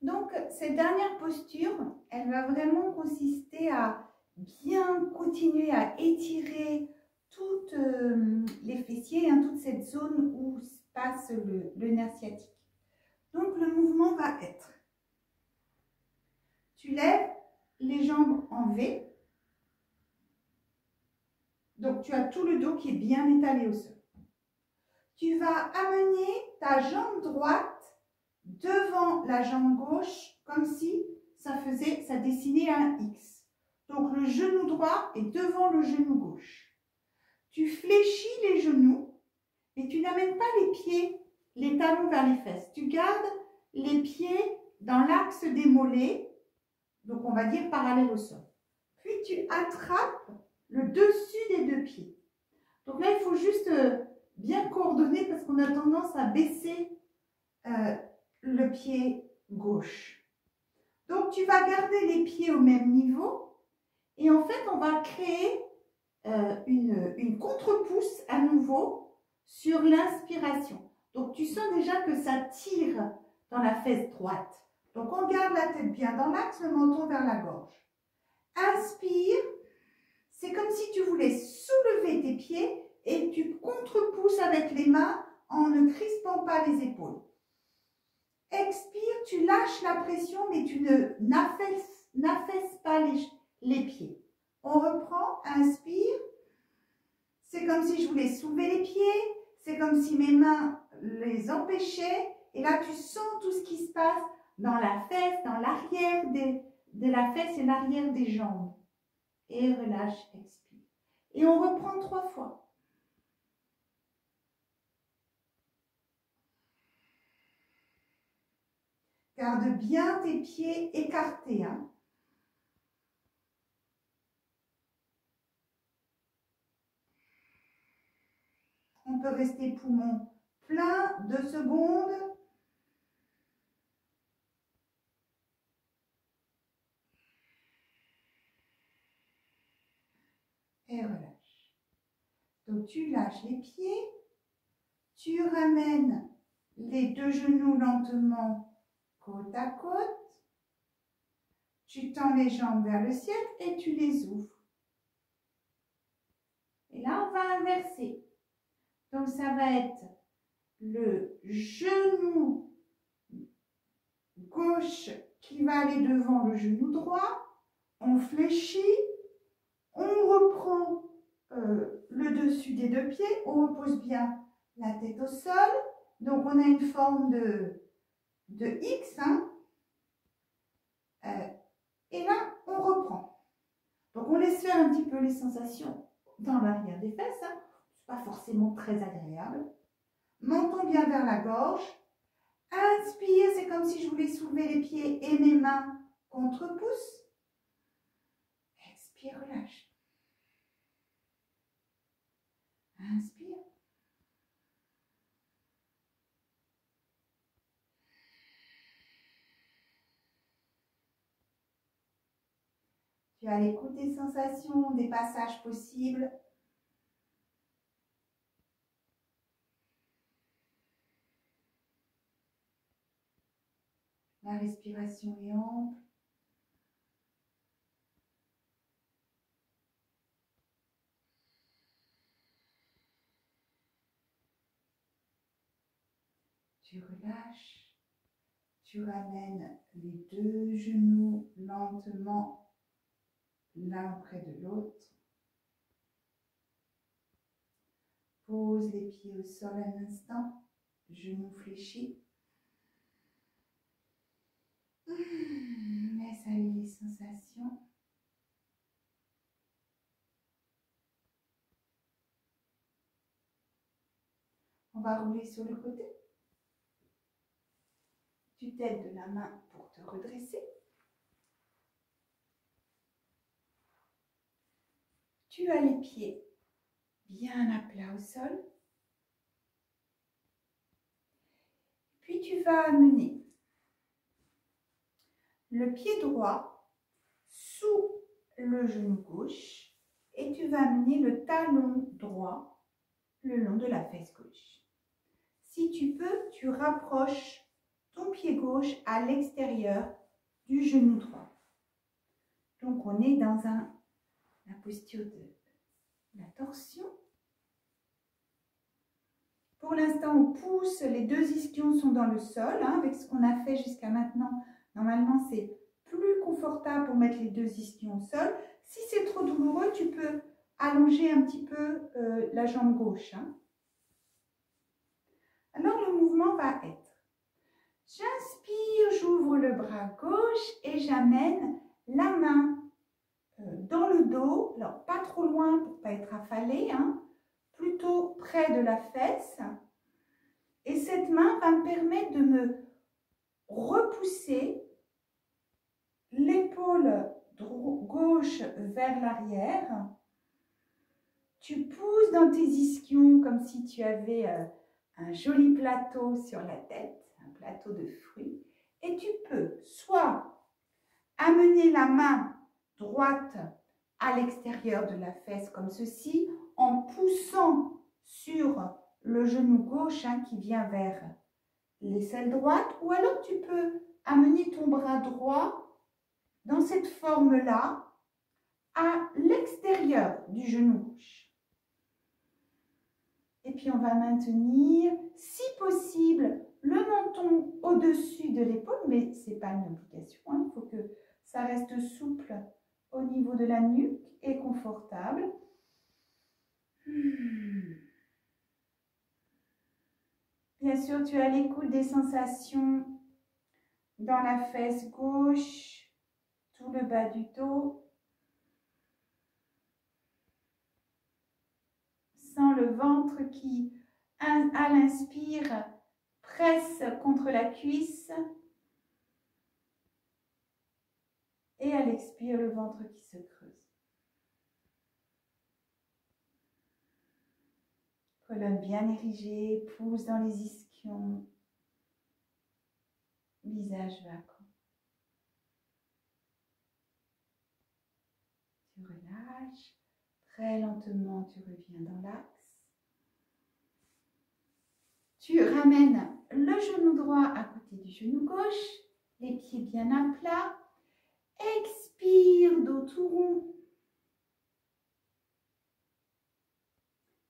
Donc cette dernière posture, elle va vraiment consister à bien continuer à étirer toutes les fessiers, hein, toute cette zone où se passe le nerf sciatique. Donc le mouvement va être, tu lèves les jambes en V, donc tu as tout le dos qui est bien étalé au sol. Tu vas amener ta jambe droite devant la jambe gauche comme si ça dessinait un X. Donc le genou droit est devant le genou gauche. Tu fléchis les genoux, mais tu n'amènes pas les pieds, les talons vers les fesses. Tu gardes les pieds dans l'axe des mollets, donc on va dire parallèle au sol. Puis tu attrapes le dessus des 2 pieds. Donc là, il faut juste bien coordonner parce qu'on a tendance à baisser le pied gauche. Donc tu vas garder les pieds au même niveau et en fait, on va créer une contre-pousse à nouveau sur l'inspiration. Donc tu sens déjà que ça tire dans la fesse droite. Donc on garde la tête bien dans l'axe, le menton vers la gorge. Inspire, c'est comme si tu voulais soulever tes pieds et tu contre-pousses avec les mains en ne crispant pas les épaules. Expire, tu lâches la pression mais tu n'affaisses pas les pieds. On reprend, inspire. C'est comme si je voulais soulever les pieds, c'est comme si mes mains les empêchaient. Et là, tu sens tout ce qui se passe dans la fesse, dans l'arrière de la fesse et l'arrière des jambes. Et relâche, expire. Et on reprend 3 fois. Garde bien tes pieds écartés, hein. On peut rester poumon plein 2 secondes. Et relâche. Donc tu lâches les pieds, tu ramènes les 2 genoux lentement côte à côte. Tu tends les jambes vers le ciel et tu les ouvres. Et là, on va inverser. Donc, ça va être le genou gauche qui va aller devant le genou droit. On fléchit, on reprend le dessus des 2 pieds, on repose bien la tête au sol. Donc, on a une forme de X, hein. Et là, on reprend. Donc, on laisse faire un petit peu les sensations dans l'arrière des fesses. Hein. Ce n'est pas forcément très agréable. Menton bien vers la gorge. Inspire, c'est comme si je voulais soulever les pieds et mes mains contre-pouce. Expire, relâche. Inspire. Tu as l'écoute des sensations, des passages possibles. La respiration est ample. Tu relâches. Tu ramènes les 2 genoux lentement l'un près de l'autre. Pose les pieds au sol un instant. Genoux fléchis. Laisse aller les sensations. On va rouler sur le côté. Tu t'aides de la main pour te redresser. Tu as les pieds bien à plat au sol. Puis tu vas amener le pied droit sous le genou gauche et tu vas amener le talon droit le long de la fesse gauche. Si tu peux, tu rapproches ton pied gauche à l'extérieur du genou droit. Donc on est dans la posture de la torsion. Pour l'instant, on pousse, les 2 ischions sont dans le sol. Hein, avec ce qu'on a fait jusqu'à maintenant, normalement, c'est plus confortable pour mettre les 2 ischions au sol. Si c'est trop douloureux, tu peux allonger un petit peu la jambe gauche. Hein. Alors, le mouvement va être, j'inspire, j'ouvre le bras gauche et j'amène la main dans le dos. Alors, pas trop loin pour ne pas être affalé, hein, plutôt près de la fesse. Et cette main va me permettre de me repousser l'épaule gauche vers l'arrière. Tu pousses dans tes ischions comme si tu avais un joli plateau sur la tête, un plateau de fruits. Et tu peux soit amener la main droite à l'extérieur de la fesse comme ceci, en poussant sur le genou gauche hein, qui vient vers l'aisselle droite, ou alors tu peux amener ton bras droit dans cette forme-là à l'extérieur du genou gauche. Et puis on va maintenir, si possible, le menton au-dessus de l'épaule, mais ce n'est pas une obligation, hein, il faut que ça reste souple au niveau de la nuque et confortable. Bien sûr, tu as l'écoute des sensations dans la fesse gauche, tout le bas du dos. Sens le ventre qui, à l'inspire, presse contre la cuisse. Et à l'expire, le ventre qui se creuse. Colonne bien érigée, pouce dans les ischions. Visage vacant. Tu relâches. Très lentement, tu reviens dans l'axe. Tu ramènes le genou droit à côté du genou gauche. Les pieds bien à plat. Expire, dos tout rond.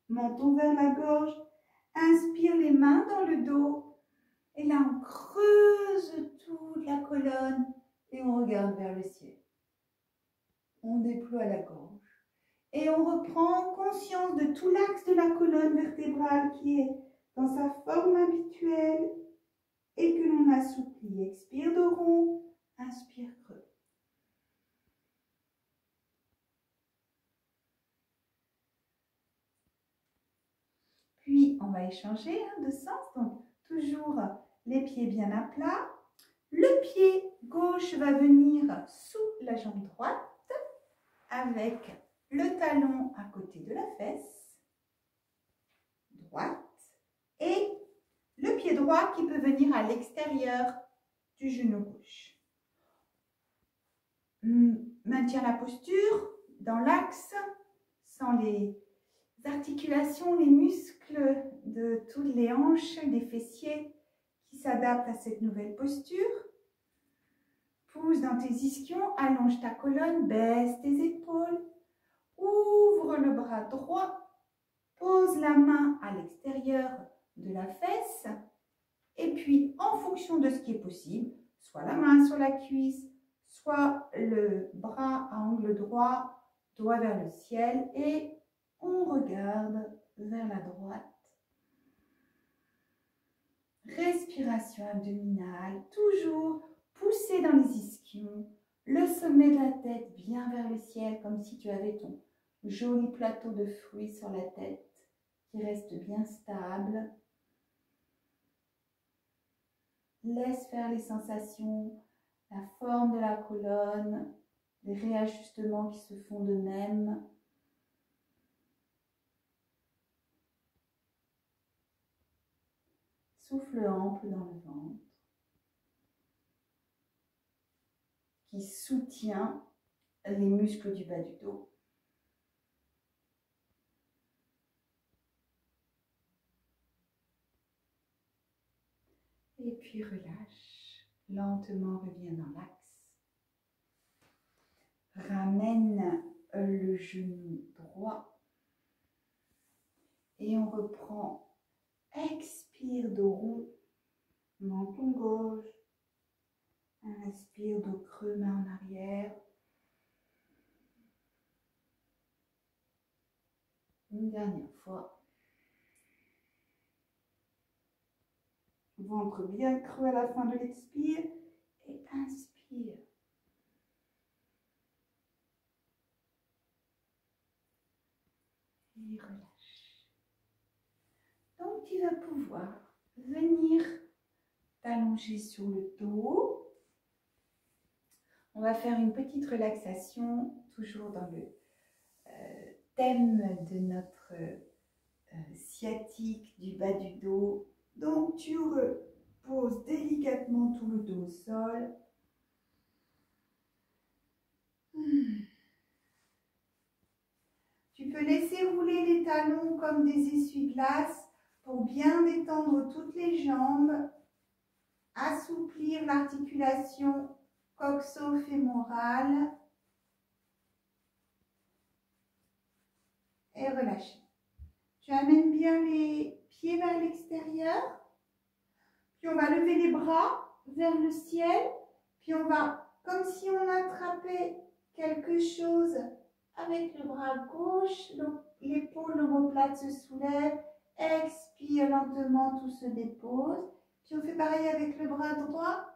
Menton vers la gorge. Inspire les mains dans le dos. Et là, on creuse toute la colonne et on regarde vers le ciel. On déploie la gorge. Et on reprend conscience de tout l'axe de la colonne vertébrale qui est dans sa forme habituelle et que l'on assouplit. Expire dos rond, inspire creux. Puis, on va échanger de sens. Donc, toujours les pieds bien à plat. Le pied gauche va venir sous la jambe droite avec le talon à côté de la fesse droite et le pied droit qui peut venir à l'extérieur du genou gauche. Maintiens la posture dans l'axe, sans les articulations, les muscles de toutes les hanches, des fessiers qui s'adaptent à cette nouvelle posture. Pousse dans tes ischions, allonge ta colonne, baisse tes épaules, ouvre le bras droit, pose la main à l'extérieur de la fesse et puis en fonction de ce qui est possible, soit la main sur la cuisse, soit le bras à angle droit, doigt vers le ciel et on regarde vers la droite. Respiration abdominale, toujours poussée dans les ischions, le sommet de la tête bien vers le ciel, comme si tu avais ton joli plateau de fruits sur la tête qui reste bien stable. Laisse faire les sensations, la forme de la colonne, les réajustements qui se font d'eux-mêmes. Souffle ample dans le ventre qui soutient les muscles du bas du dos. Et puis relâche, lentement reviens dans l'axe. Ramène le genou droit et on reprend. Expire dos rond, menton gauche. Inspire dos creux, main en arrière. Une dernière fois. Ventre bien creux à la fin de l'expire et inspire. Et relâche. Donc tu vas pouvoir venir t'allonger sur le dos. On va faire une petite relaxation, toujours dans le thème de notre sciatique du bas du dos. Donc tu reposes délicatement tout le dos au sol. Tu peux laisser rouler les talons comme des essuie-glaces pour bien détendre toutes les jambes, assouplir l'articulation coxo-fémorale et relâcher. Tu amènes bien les pieds vers l'extérieur, puis on va lever les bras vers le ciel, puis on va, comme si on attrapait quelque chose avec le bras gauche, l'épaule omoplate se soulève, expire lentement, tout se dépose. Puis on fait pareil avec le bras droit,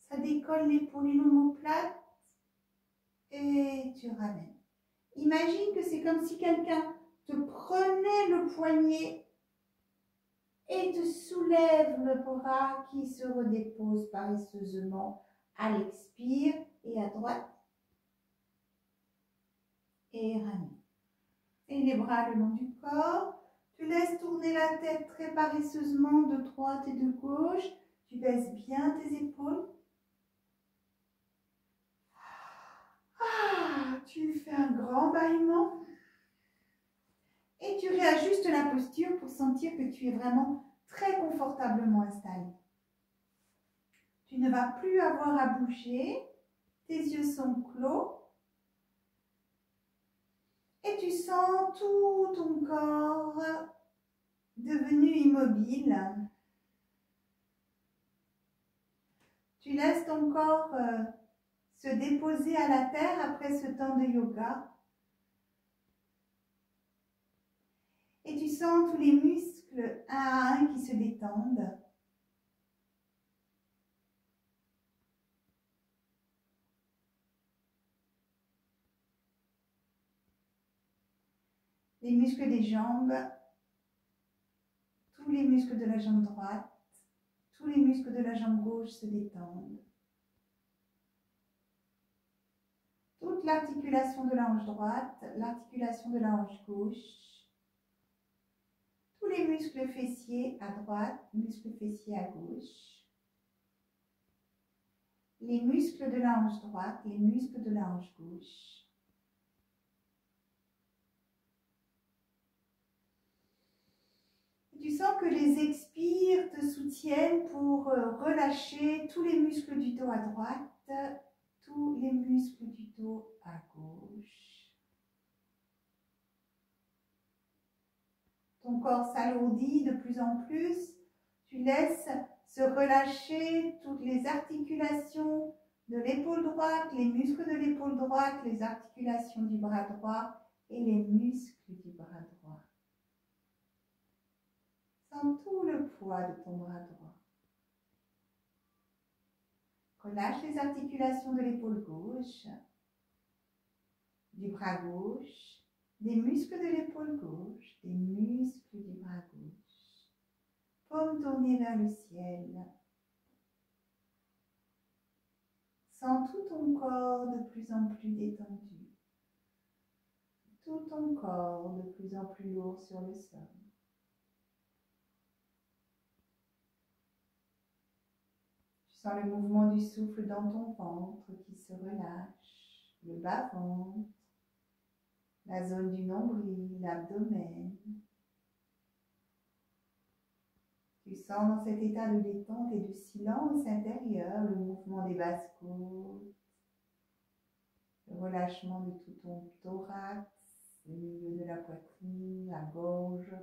ça décolle l'épaule et l'omoplate et tu ramènes. Imagine que c'est comme si quelqu'un te prenait le poignet et te soulève le bras qui se redépose paresseusement à l'expire et à droite et ramène. Et les bras le long du corps. Tu laisses tourner la tête très paresseusement de droite et de gauche. Tu baisses bien tes épaules. Tu fais un grand bâillement. Et tu réajustes la posture pour sentir que tu es vraiment très confortablement installé. Tu ne vas plus avoir à bouger. Tes yeux sont clos. Et tu sens tout ton corps devenu immobile. Tu laisses ton corps se déposer à la terre après ce temps de yoga. Et tu sens tous les muscles un à un qui se détendent. Les muscles des jambes, tous les muscles de la jambe droite, tous les muscles de la jambe gauche se détendent. Toute l'articulation de la hanche droite, l'articulation de la hanche gauche, tous les muscles fessiers à droite, muscles fessiers à gauche, les muscles de la hanche droite, les muscles de la hanche gauche. Tu sens que les expires te soutiennent pour relâcher tous les muscles du dos à droite, tous les muscles du dos à gauche. Ton corps s'alourdit de plus en plus. Tu laisses se relâcher toutes les articulations de l'épaule droite, les muscles de l'épaule droite, les articulations du bras droit et les muscles du bras droit. Sens tout le poids de ton bras droit. Relâche les articulations de l'épaule gauche, du bras gauche, des muscles de l'épaule gauche, des muscles du bras gauche. Paume tournée vers le ciel. Sens tout ton corps de plus en plus détendu. Tout ton corps de plus en plus lourd sur le sol. Tu sens le mouvement du souffle dans ton ventre qui se relâche, le bas-ventre, la zone du nombril, l'abdomen. Tu sens dans cet état de détente et de silence intérieur le mouvement des basses-côtes, le relâchement de tout ton thorax, le milieu de la poitrine, la gorge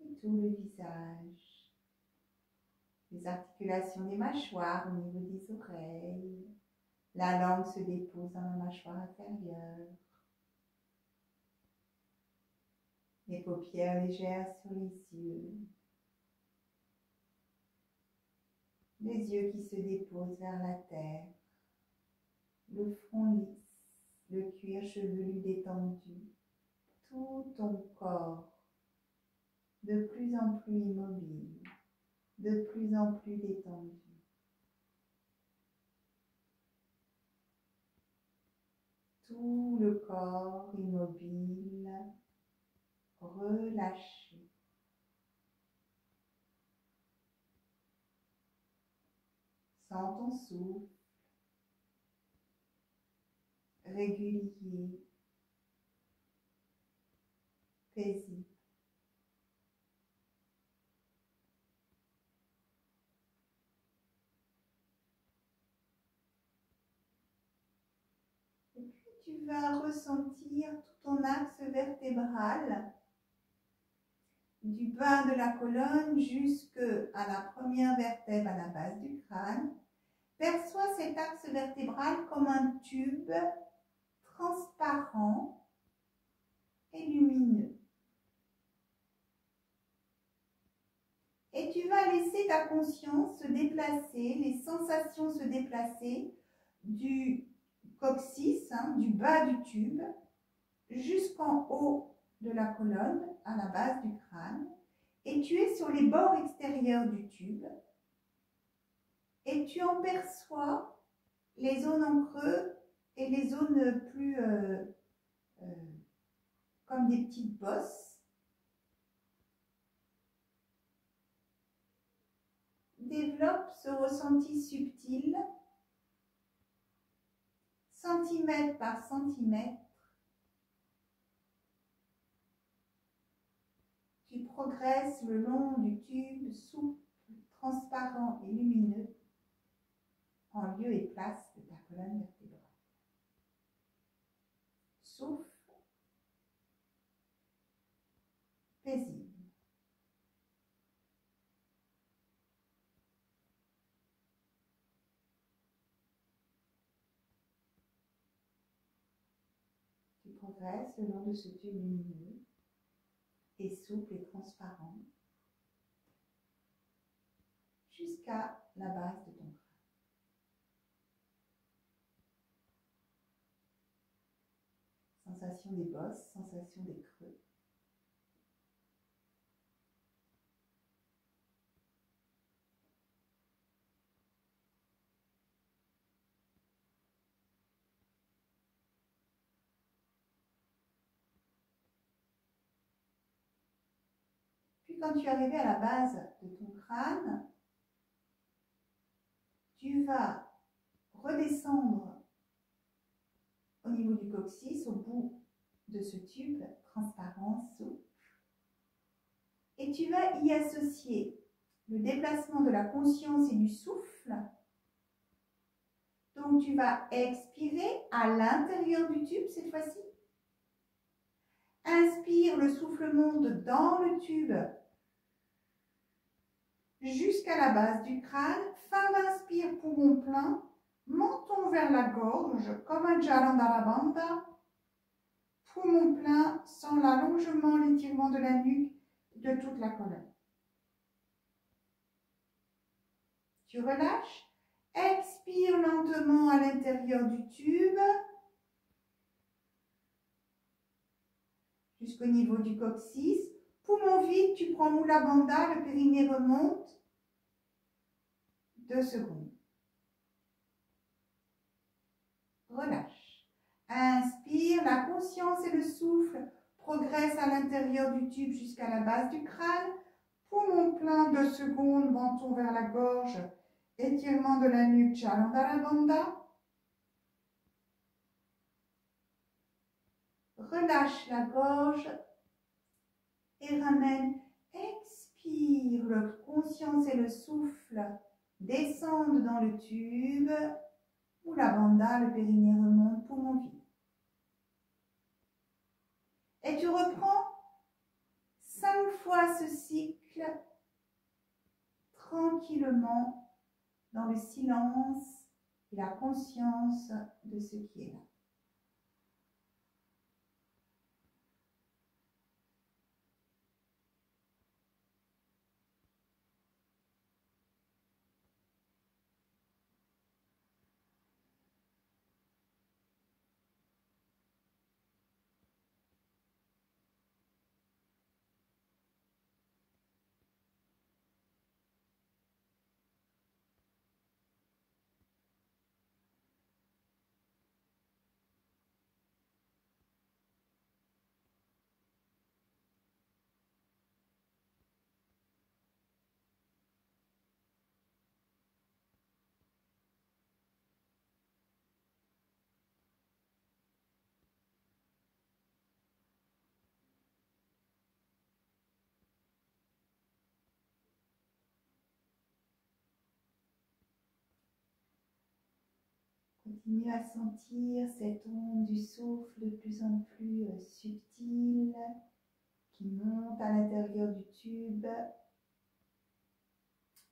et tout le visage. Les articulations des mâchoires au niveau des oreilles. La langue se dépose dans la mâchoire inférieure. Les paupières légères sur les yeux. Les yeux qui se déposent vers la terre. Le front lisse, le cuir chevelu détendu. Tout ton corps de plus en plus immobile, de plus en plus détendu. Tout le corps immobile, relâché. Sens ton souffle régulier, paisible. Et puis tu vas ressentir tout ton axe vertébral, du bas de la colonne jusqu'à la première vertèbre à la base du crâne. Perçois cet axe vertébral comme un tube transparent et lumineux. Et tu vas laisser ta conscience se déplacer, les sensations se déplacer du coccyx, du bas du tube, jusqu'en haut de la colonne, à la base du crâne. Et tu es sur les bords extérieurs du tube. Et tu en perçois les zones en creux et les zones plus comme des petites bosses. Développe ce ressenti subtil, centimètre par centimètre. Tu progresses le long du tube souple, transparent et lumineux, en lieu et place de ta colonne vertébrale. Souffle, paisible. Tu progresses le long de ce tube lumineux et souple et transparent jusqu'à la base de ton crâne. Sensation des bosses, sensation des creux. Puis quand tu es arrivé à la base de ton crâne, tu vas redescendre au niveau du coccyx, au bout de ce tube transparent, souple. Et tu vas y associer le déplacement de la conscience et du souffle. Donc tu vas expirer à l'intérieur du tube cette fois-ci. Inspire, le souffle monte dans le tube jusqu'à la base du crâne. Fin d'inspire, poumon plein. Menton vers la gorge comme un Jalandhara. Poumon plein, sans l'allongement, l'étirement de la nuque, de toute la colonne. Tu relâches. Expire lentement à l'intérieur du tube. Jusqu'au niveau du coccyx. Poumon vide, tu prends Mula Bandha, le périnée remonte. 2 secondes. Relâche. Inspire, la conscience et le souffle progressent à l'intérieur du tube jusqu'à la base du crâne. Poumon plein, 2 secondes, menton vers la gorge. Étirement de la nuque, Jalandhara Bandha. Relâche la gorge et ramène. Expire, la conscience et le souffle descendent dans le tube. Mula Bandha, le périnée remonte, poumon vide. Et tu reprends 5 fois ce cycle tranquillement dans le silence et la conscience de ce qui est là. Continue à sentir cette onde du souffle de plus en plus subtile qui monte à l'intérieur du tube.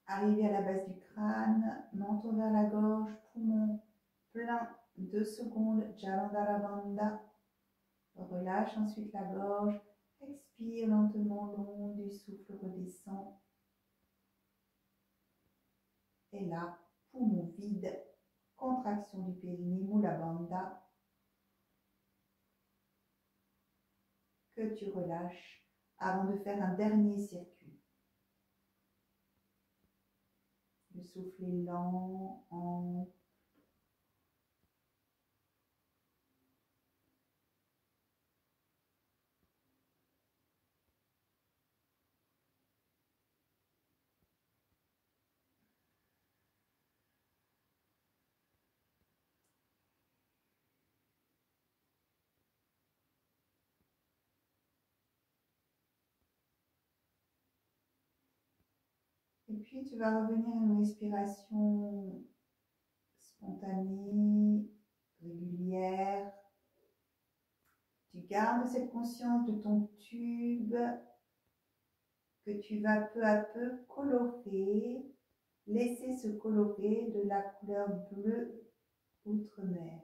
Arrivé à la base du crâne, menton vers la gorge, poumon plein, 2 secondes, Jalandhara Bandha. Relâche ensuite la gorge, expire lentement, l'onde du souffle redescend. Et là, poumon vide, contraction du périnée, Mula Bandha, que tu relâches avant de faire un dernier circuit. Le souffle est lent, ample, Et puis tu vas revenir à une respiration spontanée, régulière. Tu gardes cette conscience de ton tube que tu vas peu à peu colorer, laisser se colorer de la couleur bleue outre-mer.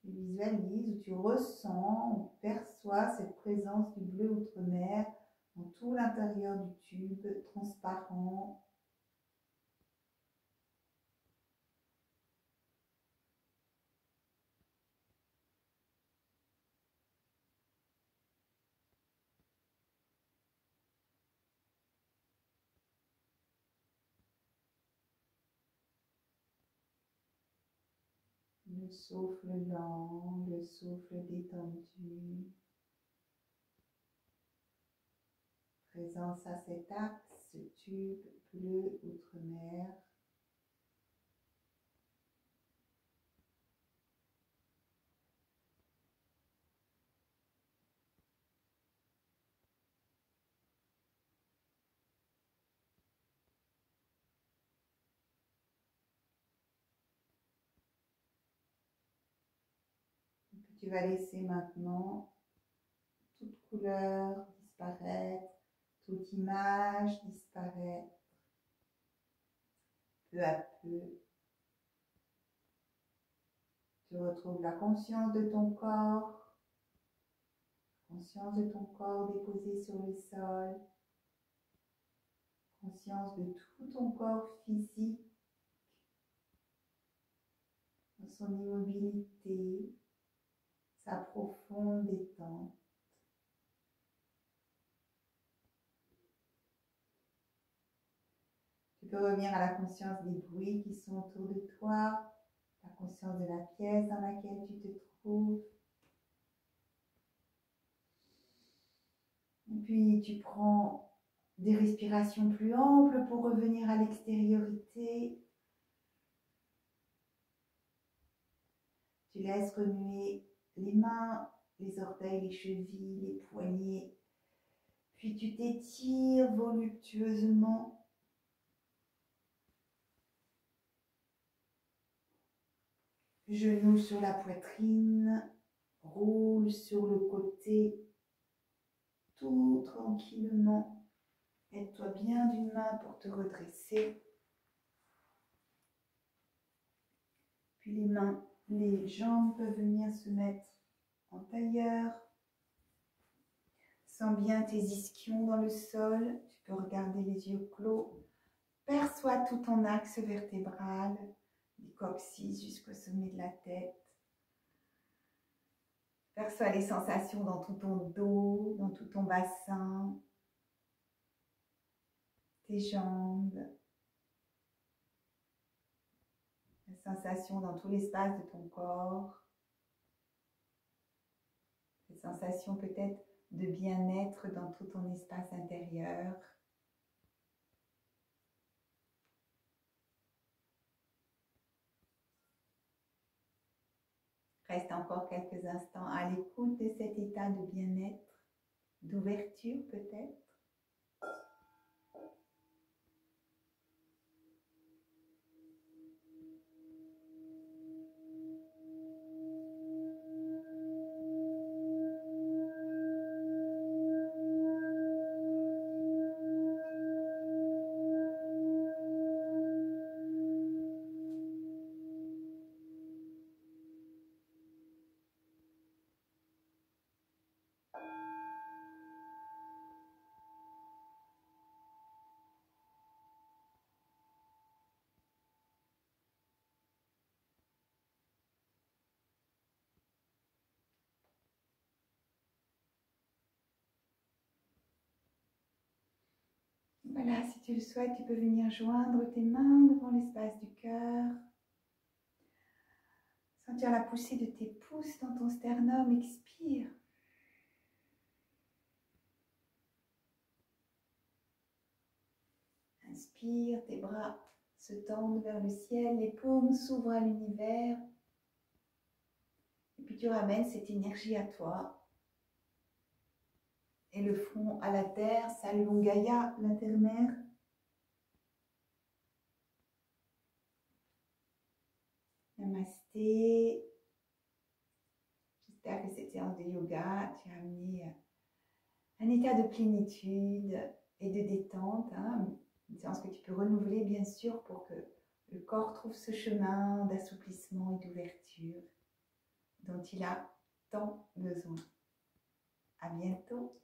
Tu visualises ou tu ressens ou perçois cette présence du bleu outre-mer dans tout l'intérieur du tube transparent. Le souffle lent, le souffle détendu. Présence à cet axe, ce tube bleu outre-mer. Et puis tu vas laisser maintenant toute couleur disparaître, toute image disparaître, peu à peu. Tu retrouves la conscience de ton corps, conscience de ton corps déposé sur le sol, conscience de tout ton corps physique, dans son immobilité, sa profonde détente. Tu peux revenir à la conscience des bruits qui sont autour de toi, la conscience de la pièce dans laquelle tu te trouves. Et puis tu prends des respirations plus amples pour revenir à l'extériorité. Tu laisses remuer les mains, les orteils, les chevilles, les poignets. Puis tu t'étires voluptueusement. Genoux sur la poitrine, roule sur le côté, tout tranquillement. Aide-toi bien d'une main pour te redresser. Puis les jambes peuvent venir se mettre en tailleur. Sens bien tes ischions dans le sol. Tu peux regarder les yeux clos. Perçois tout ton axe vertébral, du coccyx jusqu'au sommet de la tête. Perçois les sensations dans tout ton dos, dans tout ton bassin, tes jambes. Les sensations dans tout l'espace de ton corps. Les sensations peut-être de bien-être dans tout ton espace intérieur. Reste encore quelques instants à l'écoute de cet état de bien-être, d'ouverture peut-être. Voilà, si tu le souhaites, tu peux venir joindre tes mains devant l'espace du cœur. Sentir la poussée de tes pouces dans ton sternum. Expire. Inspire, tes bras se tendent vers le ciel, les paumes s'ouvrent à l'univers. Et puis tu ramènes cette énergie à toi. et le front à la terre. Saluons Gaïa, la terre-mère. Namasté. J'espère que cette séance de yoga t'a amené un état de plénitude et de détente. Hein. Une séance que tu peux renouveler, bien sûr, pour que le corps trouve ce chemin d'assouplissement et d'ouverture dont il a tant besoin. À bientôt.